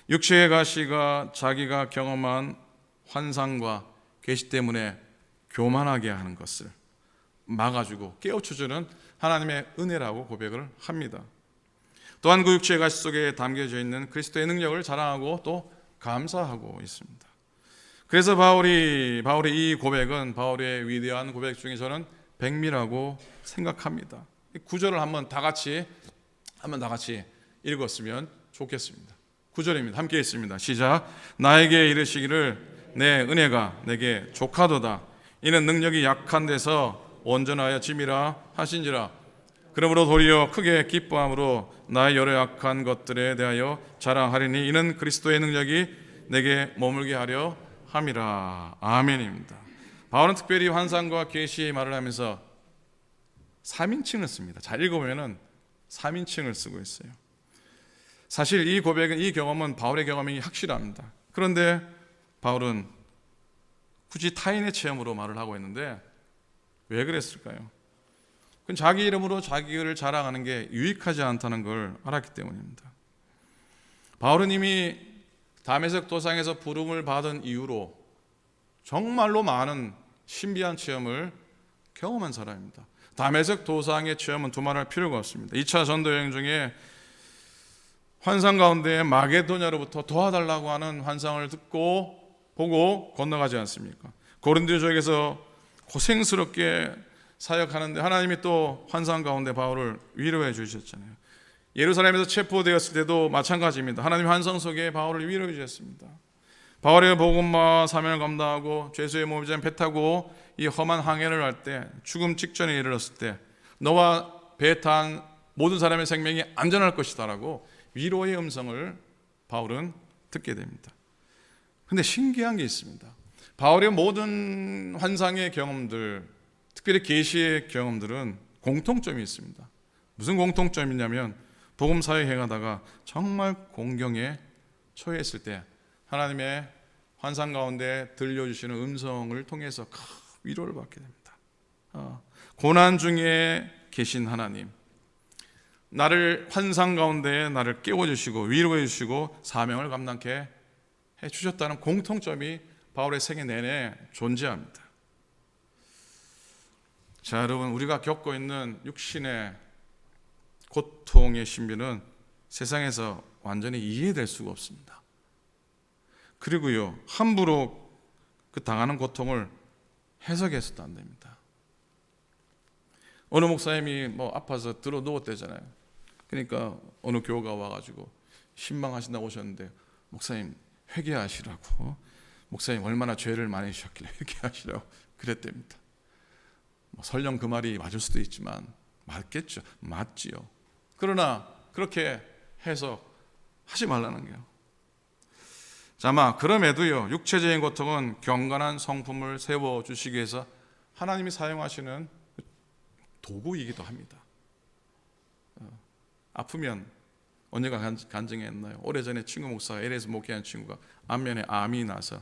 육체의 가시가 자기가 경험한 환상과 계시 때문에 교만하게 하는 것을 막아주고 깨우쳐주는 하나님의 은혜라고 고백을 합니다. 또한 그 육체의 가시 속에 담겨져 있는 그리스도의 능력을 자랑하고 또 감사하고 있습니다. 그래서 바울의 이 고백은 바울의 위대한 고백 중에 저는 백미라고 생각합니다. 구절을 한번 다 같이 읽었으면 좋겠습니다. 9절입니다. 함께 읽습니다. 시작. 나에게 이르시기를 내 은혜가 내게 족하도다. 이는 능력이 약한 데서 온전하여 짐이라 하신지라. 그러므로 도리어 크게 기뻐함으로 나의 여러 약한 것들에 대하여 자랑하리니 이는 그리스도의 능력이 내게 머물게 하려 함이라. 아멘입니다. 바울은 특별히 환상과 계시의 말을 하면서 3인칭을 씁니다. 잘 읽어보면 3인칭을 쓰고 있어요. 사실 이 고백은, 이 경험은 바울의 경험이 확실합니다. 그런데 바울은 굳이 타인의 체험으로 말을 하고 있는데 왜 그랬을까요? 그건 자기 이름으로 자기를 자랑하는 게 유익하지 않다는 걸 알았기 때문입니다. 바울은 이미 다메섹 도상에서 부름을 받은 이후로 정말로 많은 신비한 체험을 경험한 사람입니다. 다메섹 도상의 체험은 두말할 필요가 없습니다. 2차 전도 여행 중에 환상 가운데 마게도냐로부터 도와달라고 하는 환상을 듣고 보고 건너가지 않습니까? 고린도 지역에서 고생스럽게 사역하는데 하나님이 또 환상 가운데 바울을 위로해 주셨잖아요. 예루살렘에서 체포되었을 때도 마찬가지입니다. 하나님 환상 속에 바울을 위로해 주셨습니다. 바울의 복음과 사명을 감당하고 죄수의 몸이 된 배 타고 이 험한 항해를 할 때, 죽음 직전에 이르렀을 때 너와 배 탄 모든 사람의 생명이 안전할 것이다라고 위로의 음성을 바울은 듣게 됩니다. 근데 신기한 게 있습니다. 바울의 모든 환상의 경험들, 특별히 계시의 경험들은 공통점이 있습니다. 무슨 공통점이냐면 복음 사역에 행하다가 정말 공경에 처했을 때 하나님의 환상 가운데 들려주시는 음성을 통해서 큰 위로를 받게 됩니다. 고난 중에 계신 하나님, 나를 환상 가운데 나를 깨워주시고 위로해 주시고 사명을 감당케 해주셨다는 공통점이 바울의 생애 내내 존재합니다. 자, 여러분, 우리가 겪고 있는 육신의 고통의 신비는 세상에서 완전히 이해될 수가 없습니다. 그리고요, 함부로 그 당하는 고통을 해석해서도 안 됩니다. 어느 목사님이 아파서 들어 누웠대잖아요. 그러니까 어느 교우가 와가지고 신방하신다고 오셨는데, 목사님 회개하시라고, 목사님 얼마나 죄를 많이 지셨길래 회개하시라고 그랬답니다. 설령 그 말이 맞을 수도 있지만 맞겠죠. 맞지요. 그러나 그렇게 해석하지 말라는 거예요. 자, 그럼에도요, 육체적인 고통은 경건한 성품을 세워주시기 위해서 하나님이 사용하시는 도구이기도 합니다. 아프면 언제가 간증했나요? 오래전에 친구 목사가 LA에서 목회한 친구가 안면에 암이 나서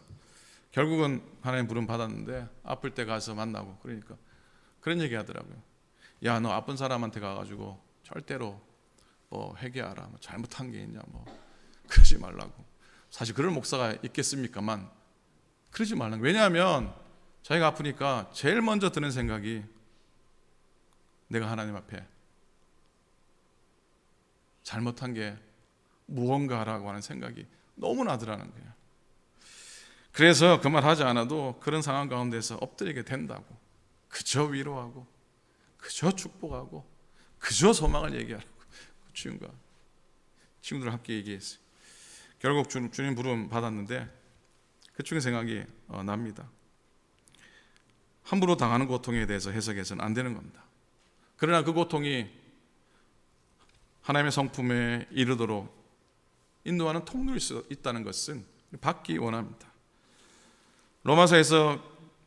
결국은 하나님 부름 받았는데 아플 때 가서 만나고, 그러니까 그런 얘기 하더라고요. 야, 너 아픈 사람한테 가가지고 절대로 회개하라, 잘못한 게 있냐, 그러지 말라고. 사실 그럴 목사가 있겠습니까만 그러지 말라고. 왜냐하면 자기가 아프니까 제일 먼저 드는 생각이 내가 하나님 앞에 잘못한 게 무언가라고 하는 생각이 너무 나더라는 거예요. 그래서 그 말 하지 않아도 그런 상황 가운데서 엎드리게 된다고. 그저 위로하고, 그저 축복하고, 그저 소망을 얘기하라고 주님과 친구들 함께 얘기했어요. 결국 주님 부름 받았는데 그중에 생각이 납니다. 함부로 당하는 고통에 대해서 해석해서는 안 되는 겁니다. 그러나 그 고통이 하나님의 성품에 이르도록 인도하는 통로일 수 있다는 것은 받기 원합니다. 로마서에서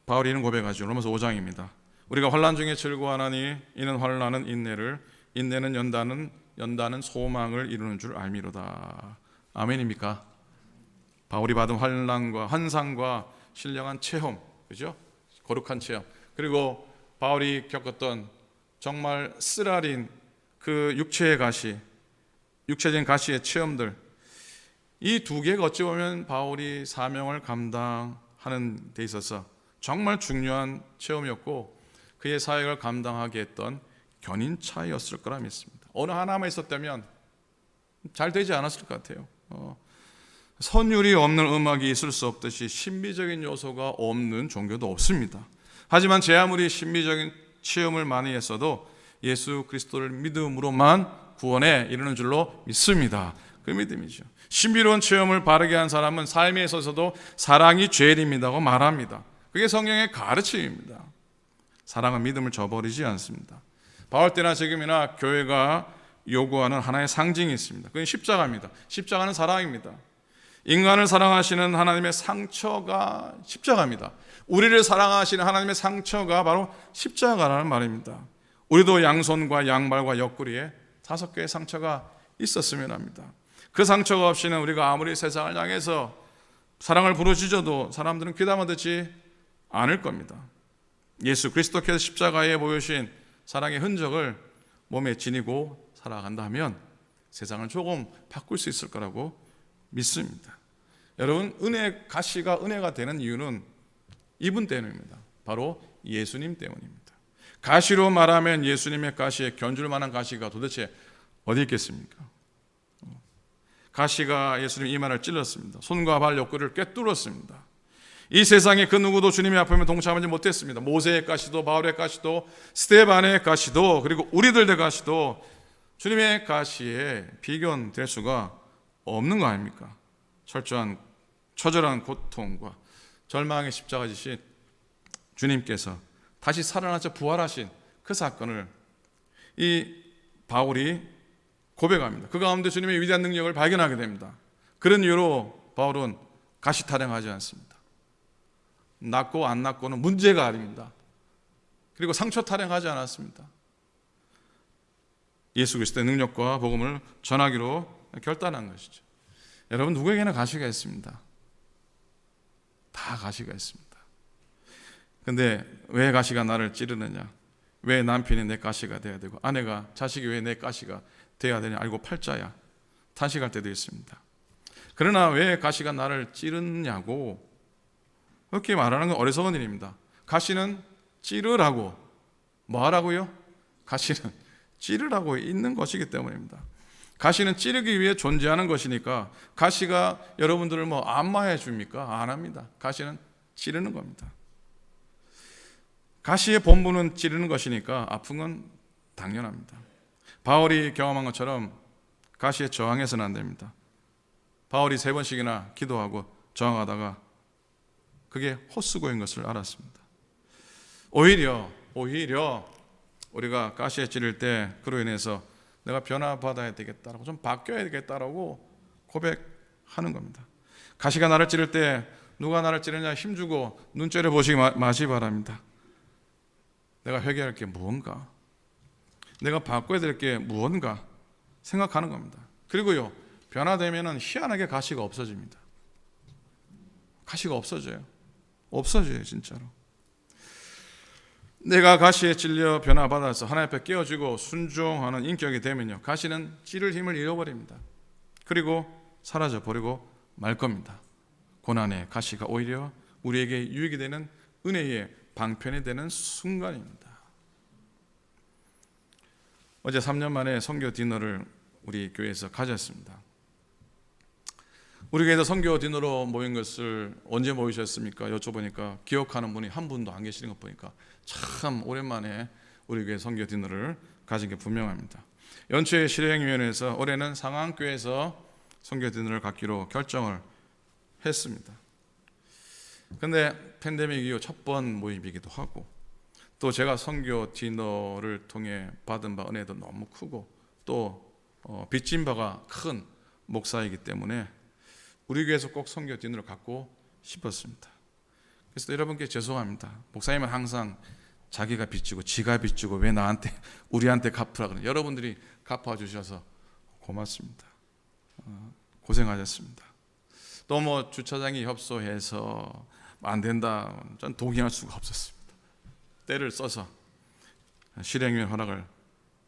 바울이 이는 고백하죠. 로마서 5장입니다. 우리가 환난 중에 즐거워하나니 이는 환난은 인내를, 인내는 연단은 소망을 이루는 줄 알미로다. 아멘입니까? 바울이 받은 환난과 환상과 신령한 체험, 그죠? 거룩한 체험, 그리고 바울이 겪었던 정말 쓰라린 그 육체의 가시, 육체적인 가시의 체험들, 이 두 개가 어찌 보면 바울이 사명을 감당하는 데 있어서 정말 중요한 체험이었고 그의 사역을 감당하게 했던 견인차였을 거라 믿습니다. 어느 하나만 있었다면 잘 되지 않았을 것 같아요. 선율이 없는 음악이 있을 수 없듯이 신비적인 요소가 없는 종교도 없습니다. 하지만 제 아무리 신비적인 체험을 많이 했어도 예수 그리스도를 믿음으로만 구원에 이르는 줄로 믿습니다. 그 믿음이죠. 신비로운 체험을 바르게 한 사람은 삶에 있어서도 사랑이 제일입니다고 말합니다. 그게 성경의 가르침입니다. 사랑은 믿음을 저버리지 않습니다. 바울 때나 지금이나 교회가 요구하는 하나의 상징이 있습니다. 그건 십자가입니다. 십자가는 사랑입니다. 인간을 사랑하시는 하나님의 상처가 십자가입니다. 우리를 사랑하시는 하나님의 상처가 바로 십자가라는 말입니다. 우리도 양손과 양발과 옆구리에 5개의 상처가 있었으면 합니다. 그 상처가 없이는 우리가 아무리 세상을 향해서 사랑을 부르짖어도 사람들은 귀담아 듣지 않을 겁니다. 예수 그리스도께서 십자가에 보여주신 사랑의 흔적을 몸에 지니고 살아간다면 세상을 조금 바꿀 수 있을 거라고 믿습니다. 여러분, 은혜 가시가 은혜가 되는 이유는 이분 때문입니다. 바로 예수님 때문입니다. 가시로 말하면 예수님의 가시에 견줄 만한 가시가 도대체 어디 있겠습니까? 가시가 예수님 이마를 찔렀습니다. 손과 발 옆구리를 꿰뚫었습니다. 이 세상에 그 누구도 주님의 아픔에 동참하지 못했습니다. 모세의 가시도 바울의 가시도 스데반의 가시도 그리고 우리들의 가시도 주님의 가시에 비견될 수가 없는 거 아닙니까? 철저한 처절한 고통과 절망의 십자가 지신 주님께서 다시 살아나서 부활하신 그 사건을 이 바울이 고백합니다. 그 가운데 주님의 위대한 능력을 발견하게 됩니다. 그런 이유로 바울은 가시 타령하지 않습니다. 낫고 안 낫고는 문제가 아닙니다. 그리고 상처 타령하지 않았습니다. 예수 그리스도의 능력과 복음을 전하기로 결단한 것이죠. 여러분, 누구에게나 가시가 있습니다. 다 가시가 있습니다. 근데 왜 가시가 나를 찌르느냐? 왜 남편이 내 가시가 돼야 되고 아내가, 자식이 왜 내 가시가 돼야 되냐? 알고 팔자야 탄식할 때도 있습니다. 그러나 왜 가시가 나를 찌르냐고 그렇게 말하는 건 어리석은 일입니다. 가시는 찌르라고, 뭐 하라고요? 가시는 찌르라고 있는 것이기 때문입니다. 가시는 찌르기 위해 존재하는 것이니까 가시가 여러분들을 뭐 안마해 줍니까? 안 합니다. 가시는 찌르는 겁니다. 가시의 본분은 찌르는 것이니까 아픈 건 당연합니다. 바울이 경험한 것처럼 가시에 저항해서는 안 됩니다. 바울이 3번씩이나 기도하고 저항하다가 그게 헛수고인 것을 알았습니다. 오히려 우리가 가시에 찌를 때 그로 인해서 내가 변화받아야 되겠다라고, 좀 바뀌어야 되겠다라고 고백하는 겁니다. 가시가 나를 찌를 때 누가 나를 찌르냐 힘주고 눈 째려보시기 마시 바랍니다. 내가 회개할 게 무언가, 내가 바꿔야 될 게 무언가 생각하는 겁니다. 그리고요, 변화되면은 희한하게 가시가 없어집니다. 가시가 없어져요. 진짜로. 내가 가시에 찔려 변화받아서 하나님 앞에 깨어지고 순종하는 인격이 되면요, 가시는 찌를 힘을 잃어버립니다. 그리고 사라져 버리고 말 겁니다. 고난의 가시가 오히려 우리에게 유익이 되는 은혜의 방편이 되는 순간입니다. 어제 3년 만에 선교 디너를 우리 교회에서 가졌습니다. 우리 교회에서 선교 디너로 모인 것을 언제 모이셨습니까? 여쭤보니까 기억하는 분이 한 분도 안 계시는 것 보니까 참 오랜만에 우리 교회 선교 디너를 가진 게 분명합니다. 연초에 실행위원회에서 올해는 상암교회에서 선교 디너를 갖기로 결정을 했습니다. 근데 팬데믹 이후 첫 번 모임이기도 하고, 또 제가 선교 디너를 통해 받은 바 은혜도 너무 크고, 또 빚진 바가 큰 목사이기 때문에 우리 교회에서 꼭 선교 디너를 갖고 싶었습니다. 그래서 여러분께 죄송합니다. 목사님은 항상 자기가 빚지고 지가 빚지고 왜 나한테, 우리한테 갚으라 그러냐. 여러분들이 갚아주셔서 고맙습니다. 고생하셨습니다. 또 뭐 주차장이 협소해서 안 된다, 전 동의할 수가 없었습니다. 때를 써서 실행위원 허락을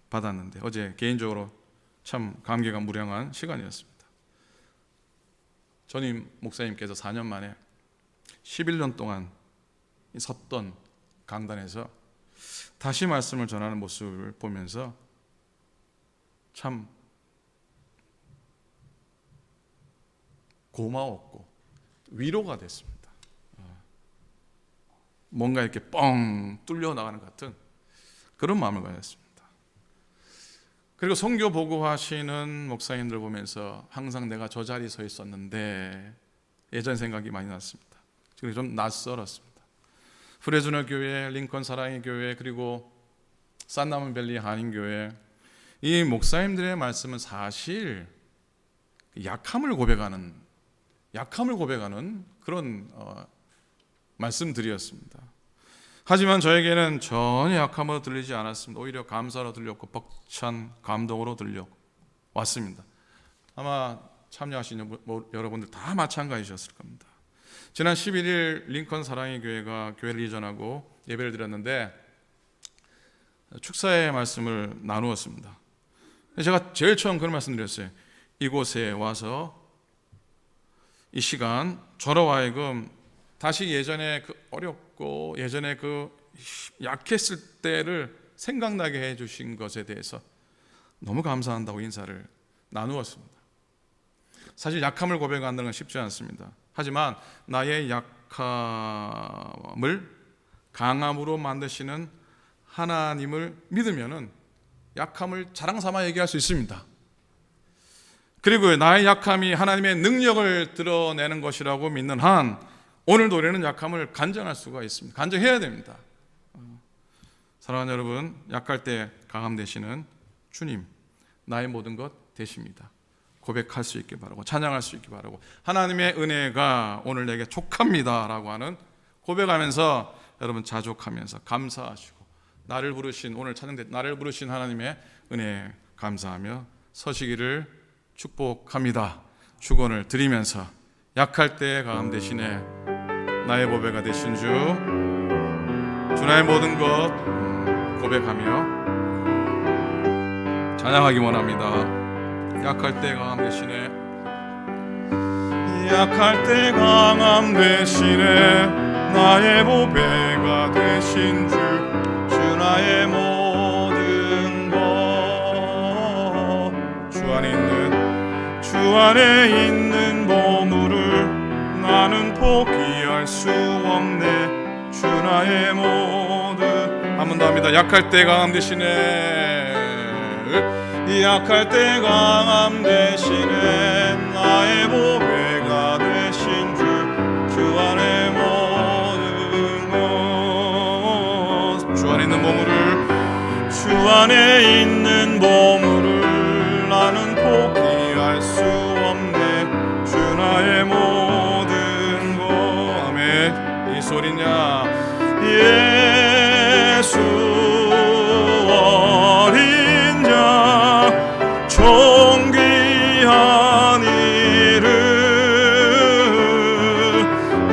받았는데 어제 개인적으로 참 감개가 무량한 시간이었습니다. 전임 목사님께서 4년 만에 11년 동안 섰던 강단에서 다시 말씀을 전하는 모습을 보면서 참 고마웠고 위로가 됐습니다. 뭔가 이렇게 뻥 뚫려 나가는 것 같은 그런 마음을 가졌습니다. 그리고 선교 보고하시는 목사님들 보면서 항상 내가 저 자리에 서 있었는데 예전 생각이 많이 났습니다. 지금 좀 낯설었습니다. 프레즈너 교회, 링컨 사랑의 교회, 그리고 산나문밸리 한인교회, 이 목사님들의 말씀은 사실 약함을 고백하는 그런 말씀들이었습니다. 하지만 저에게는 전혀 약함으로 들리지 않았습니다. 오히려 감사로 들렸고 벅찬 감동으로 들려왔습니다. 아마 참여하신 여러분들 다 마찬가지셨을 겁니다. 지난 11일 링컨 사랑의 교회가 교회를 이전하고 예배를 드렸는데 축사의 말씀을 나누었습니다. 제가 제일 처음 그런 말씀 드렸어요. 이곳에 와서 이 시간 저로 하여금 다시 예전에 그 어렵고 예전에 그 약했을 때를 생각나게 해주신 것에 대해서 너무 감사한다고 인사를 나누었습니다. 사실 약함을 고백한다는 건 쉽지 않습니다. 하지만 나의 약함을 강함으로 만드시는 하나님을 믿으면은 약함을 자랑 삼아 얘기할 수 있습니다. 그리고 나의 약함이 하나님의 능력을 드러내는 것이라고 믿는 한 오늘도 우리는 약함을 간증할 수가 있습니다. 간증해야 됩니다. 사랑하는 여러분, 약할 때 강함 되시는 주님, 나의 모든 것 되십니다. 고백할 수 있기 바라고, 찬양할 수 있기 바라고, 하나님의 은혜가 오늘 내게 족합니다 라고 하는 고백하면서 여러분 자족하면서 감사하시고, 나를 부르신, 오늘 찬양대 나를 부르신 하나님의 은혜에 감사하며 서시기를 축복합니다. 축원을 드리면서 약할 때 강함 되시네 나의 보배가 되신 주 나의 모든 것 고백하며 찬양하기 원합니다. 약할 때 강함 되시네, 약할 때 강함 되시네 나의 보배가 되신 주 나의 모든 것 주 안에 있는 보물을 나는 포기할 수 없네 주 나의 모든. 한 번 더 합니다. 약할 때 강함 되시네, 약할 때 강함 되시네 나의 보배가 되신 주 안에 모든 것. 주 안에 있는 보물을, 주 안에 있는 보물을 나는 포기할 수 없네 주 나의 모든 것. 아멘. 이 소리냐 예수 어린 자 존귀한 이름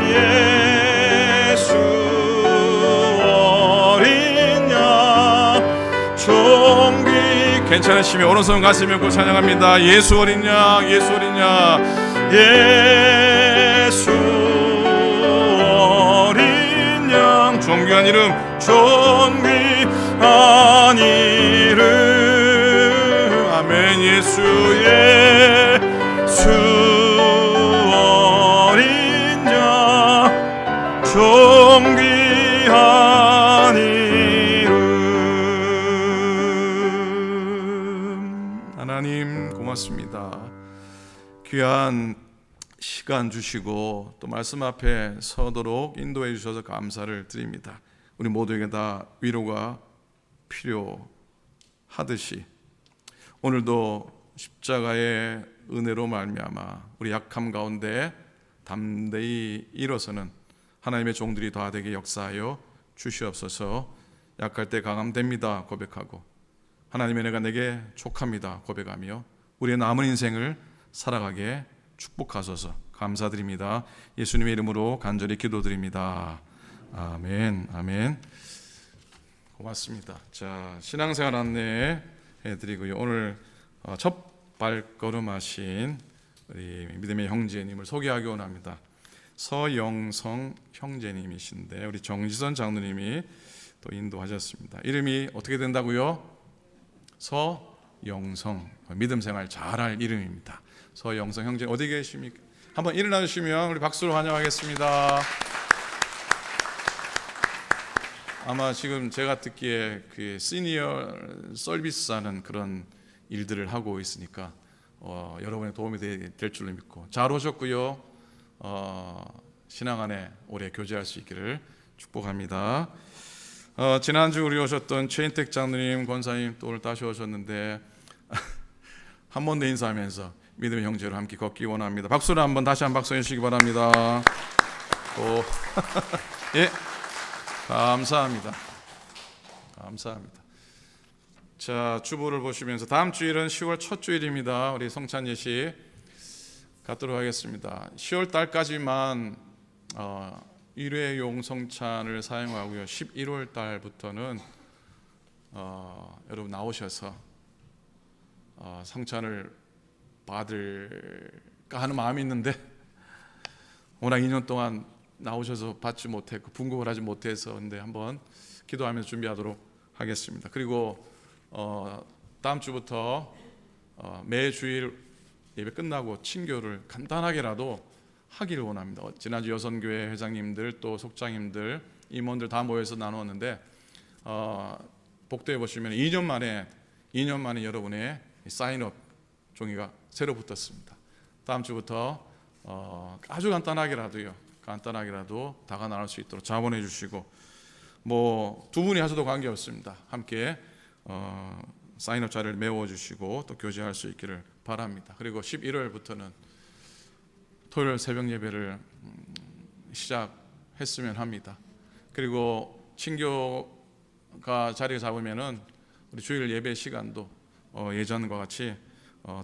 예수 어린 양 존귀. 괜찮으시면 오른손 가슴 얹고 찬양합니다. 예수 어린 양, 예수 어린 양, 예수 어린 양 존귀한 이름, 존귀한 이름. 아멘. 예수 어린 자 존귀한 이름. 하나님 고맙습니다. 귀한 시간 주시고 또 말씀 앞에 서도록 인도해 주셔서 감사를 드립니다. 우리 모두에게 다 위로가 필요하듯이 오늘도 십자가의 은혜로 말미암아 우리 약함 가운데 담대히 일어서는 하나님의 종들이 다 되게 역사하여 주시옵소서. 약할 때 강함됩니다 고백하고, 하나님의 은혜가 내게 족합니다 고백하며 우리의 남은 인생을 살아가게 축복하소서. 감사드립니다. 예수님의 이름으로 간절히 기도드립니다. 아멘. 아멘. 고맙습니다. 자, 신앙생활 안내 해드리고요. 오늘 첫 발걸음 하신 우리 믿음의 형제님을 소개하기 원합니다. 서영성 형제님이신데 우리 정지선 장로님이 또 인도하셨습니다. 이름이 어떻게 된다고요? 서영성. 믿음 생활 잘할 이름입니다. 서영성 형제 어디 계십니까? 한번 일어나 주시면 우리 박수로 환영하겠습니다. 아마 지금 제가 듣기에 그 시니어 서비스하는 그런 일들을 하고 있으니까 여러분의 도움이 될 줄로 믿고 잘 오셨고요. 신앙 안에 오래 교제할 수 있기를 축복합니다. 지난주 우리 오셨던 최인택 장로님, 권사님 또 오늘 다시 오셨는데 한 번 더 인사하면서 믿음의 형제로 함께 걷기 원합니다. 박수를 한번 다시 한번 박수 해주시기 바랍니다. 예, 감사합니다. 감사합니다. 자, 주보를 보시면서 다음 주일은 10월 첫 주일입니다. 우리 성찬 예식 갖도록 하겠습니다. 10월 달까지만 일회용 성찬을 사용하고요. 11월 달부터는 여러분 나오셔서 성찬을 받을까 하는 마음이 있는데 워낙 2년 동안 나오셔서 받지 못했고 분급을 하지 못해서 근데 한번 기도하면서 준비하도록 하겠습니다. 그리고 다음 주부터 매주일 예배 끝나고 친교를 간단하게라도 하기를 원합니다. 지난주 여선교회 회장님들 또 속장님들 임원들 다 모여서 나누었는데 복도에 보시면 2년 만에 2년 만에 여러분의 사인업 종이가 새로 붙었습니다. 다음 주부터 아주 간단하게라도 다가 나눌 수 있도록 자원해 주시고, 뭐 두 분이 하셔도 관계없습니다. 함께 사인업 자리를 메워 주시고 또 교제할 수 있기를 바랍니다. 그리고 11월부터는 토요일 새벽 예배를 시작했으면 합니다. 그리고 친교가 자리 잡으면은 우리 주일 예배 시간도 예전과 같이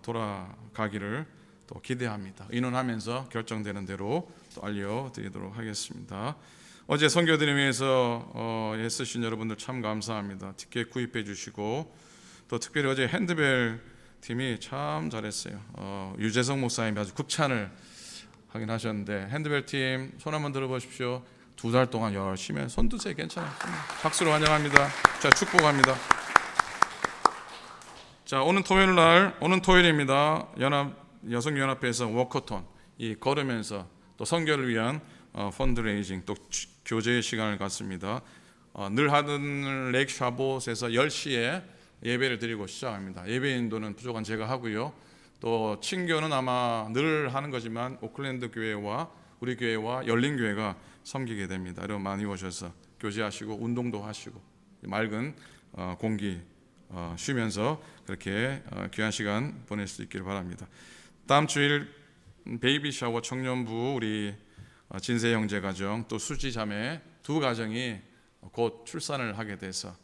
돌아가기를 또 기대합니다. 의논하면서 결정되는 대로 또 알려드리도록 하겠습니다. 어제 선교드림 위해서 애쓰신 여러분들 참 감사합니다. 티켓 구입해 주시고, 또 특별히 어제 핸드벨 팀이 참 잘했어요. 유재성 목사님이 아주 극찬을 하긴 하셨는데, 핸드벨 팀 손 한번 들어보십시오. 2달 동안 열심히 손 드세요. 괜찮아요. 박수로 환영합니다. 자, 축복합니다. 자, 오는 토요일입니다. 여성연합회에서 워커톤, 이 걸으면서 또 선교를 위한 펀드레이징, 또 교제의 시간을 갖습니다. 늘 하던 렉 샤봇에서 10시에 예배를 드리고 시작합니다. 예배 인도는 부족한 제가 하고요. 또 친교는 아마 늘 하는 거지만 오클랜드 교회와 우리 교회와 열린 교회가 섬기게 됩니다. 여러분 많이 오셔서 교제하시고 운동도 하시고 맑은 공기 쉬면서 그렇게 귀한 시간 보낼 수 있기를 바랍니다. 다음 주일 베이비 샤워 청년부 우리 진세 형제 가정 또 수지 자매 두 가정이 곧 출산을 하게 돼서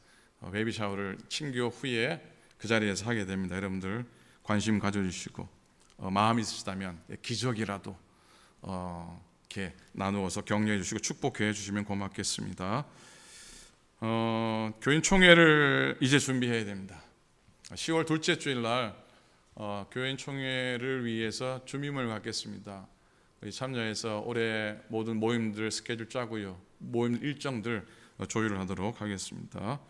베이비 샤워를 친교 후에 그 자리에서 하게 됩니다. 여러분들 관심 가져주시고 마음 있으시다면 기적이라도 이렇게 나누어서 격려해 주시고 축복해 주시면 고맙겠습니다. 교인 총회를 이제 준비해야 됩니다. 10월 둘째 주일 날 교인 총회를 위해서 주민을 갖겠습니다. 우리 참여해서 올해 모든 모임들 스케줄 짜고요. 모임 일정들 조율을 하도록 하겠습니다.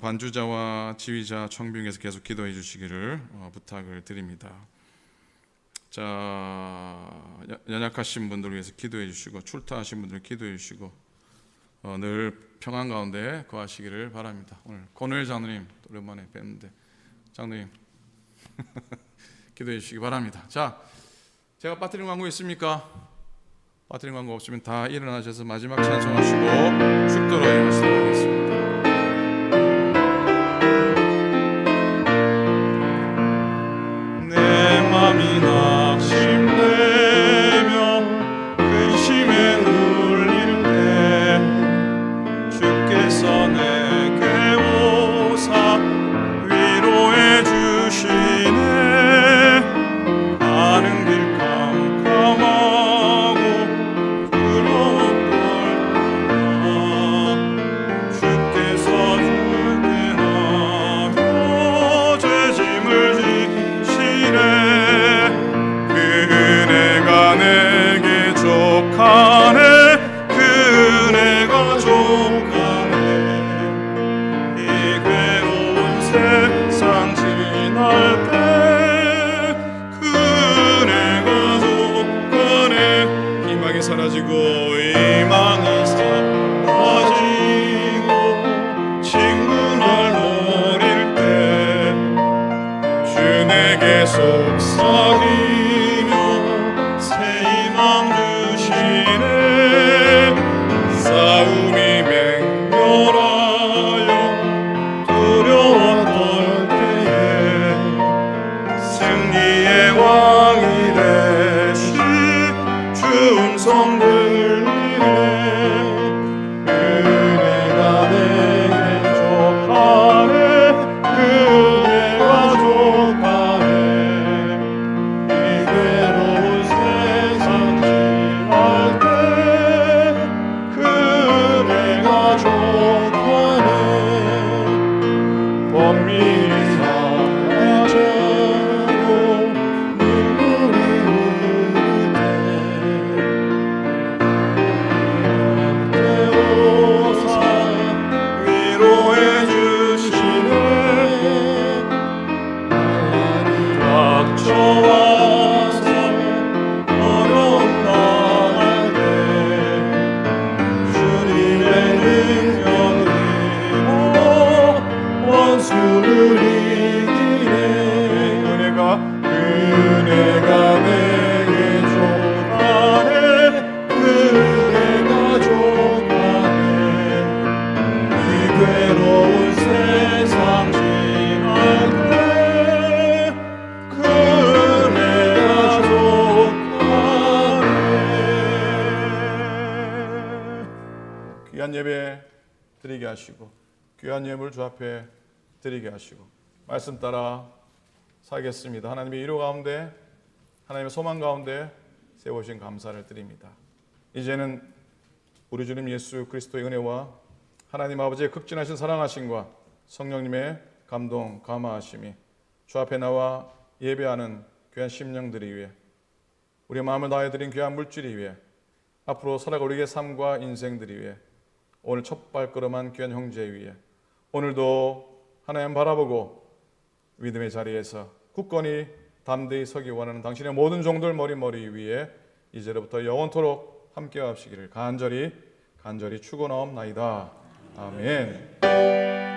반주자와 지휘자 청빙에서 계속 기도해 주시기를 부탁을 드립니다. 자, 연약하신 분들을 위해서 기도해 주시고 출타하신 분들 기도해 주시고 늘 평안 가운데 거하시기를 바랍니다. 오늘 권호일 장로님 오랜만에 뵀는데 장로님 기도해 주시기 바랍니다. 자, 제가 빠뜨린 광고 있습니까? 빠뜨린 광고 없으면 다 일어나셔서 마지막 찬송하시고 축도로 임하시도록 하겠습니다. 내 맘이 낙심되며 근심에 눌릴 때 주께서 내게 오사 위로해 주시네. 가는 길 캄캄하고 두려운 걸 주께서 주께 하며 죄짐을 지시네. 그 은혜가 내게 족하네. 그 은혜가 족하네. 이 괴로운 세상 지날 때 그 은혜가 족하네. 희망이 사라지고 희망이 사라지고 친구날 노릴 때 주 내게 속삭이며 새 희망 주시네. 싸움이 맹렬하여 두려웠던 때에 승리의 왕이 되신 주 음성 들리네. 은혜가 내게 족하네. 그 은혜가 족하네. 귀한 예배 드리게 하시고 귀한 예물 주 앞에 드리게 하시고 말씀 따라 살겠습니다. 하나님의 위로 가운데 하나님의 소망 가운데 세우신 감사를 드립니다. 이제는 우리 주님 예수 그리스도의 은혜와 하나님 아버지의 극진하신 사랑하심과 성령님의 감동 감화하심이 주 앞에 나와 예배하는 귀한 심령들이 위해 우리의 마음을 다해드린 귀한 물질이 위해 앞으로 살아갈 우리의 삶과 인생들이 위해 오늘 첫 발걸음한 귀한 형제 위해 오늘도 하나님 바라보고 믿음의 자리에서 굳건히 담대히 서기 원하는 당신의 모든 종들 머리 위에 이제로부터 영원토록 함께 하시기를 간절히 축원하옵나이다. 아멘.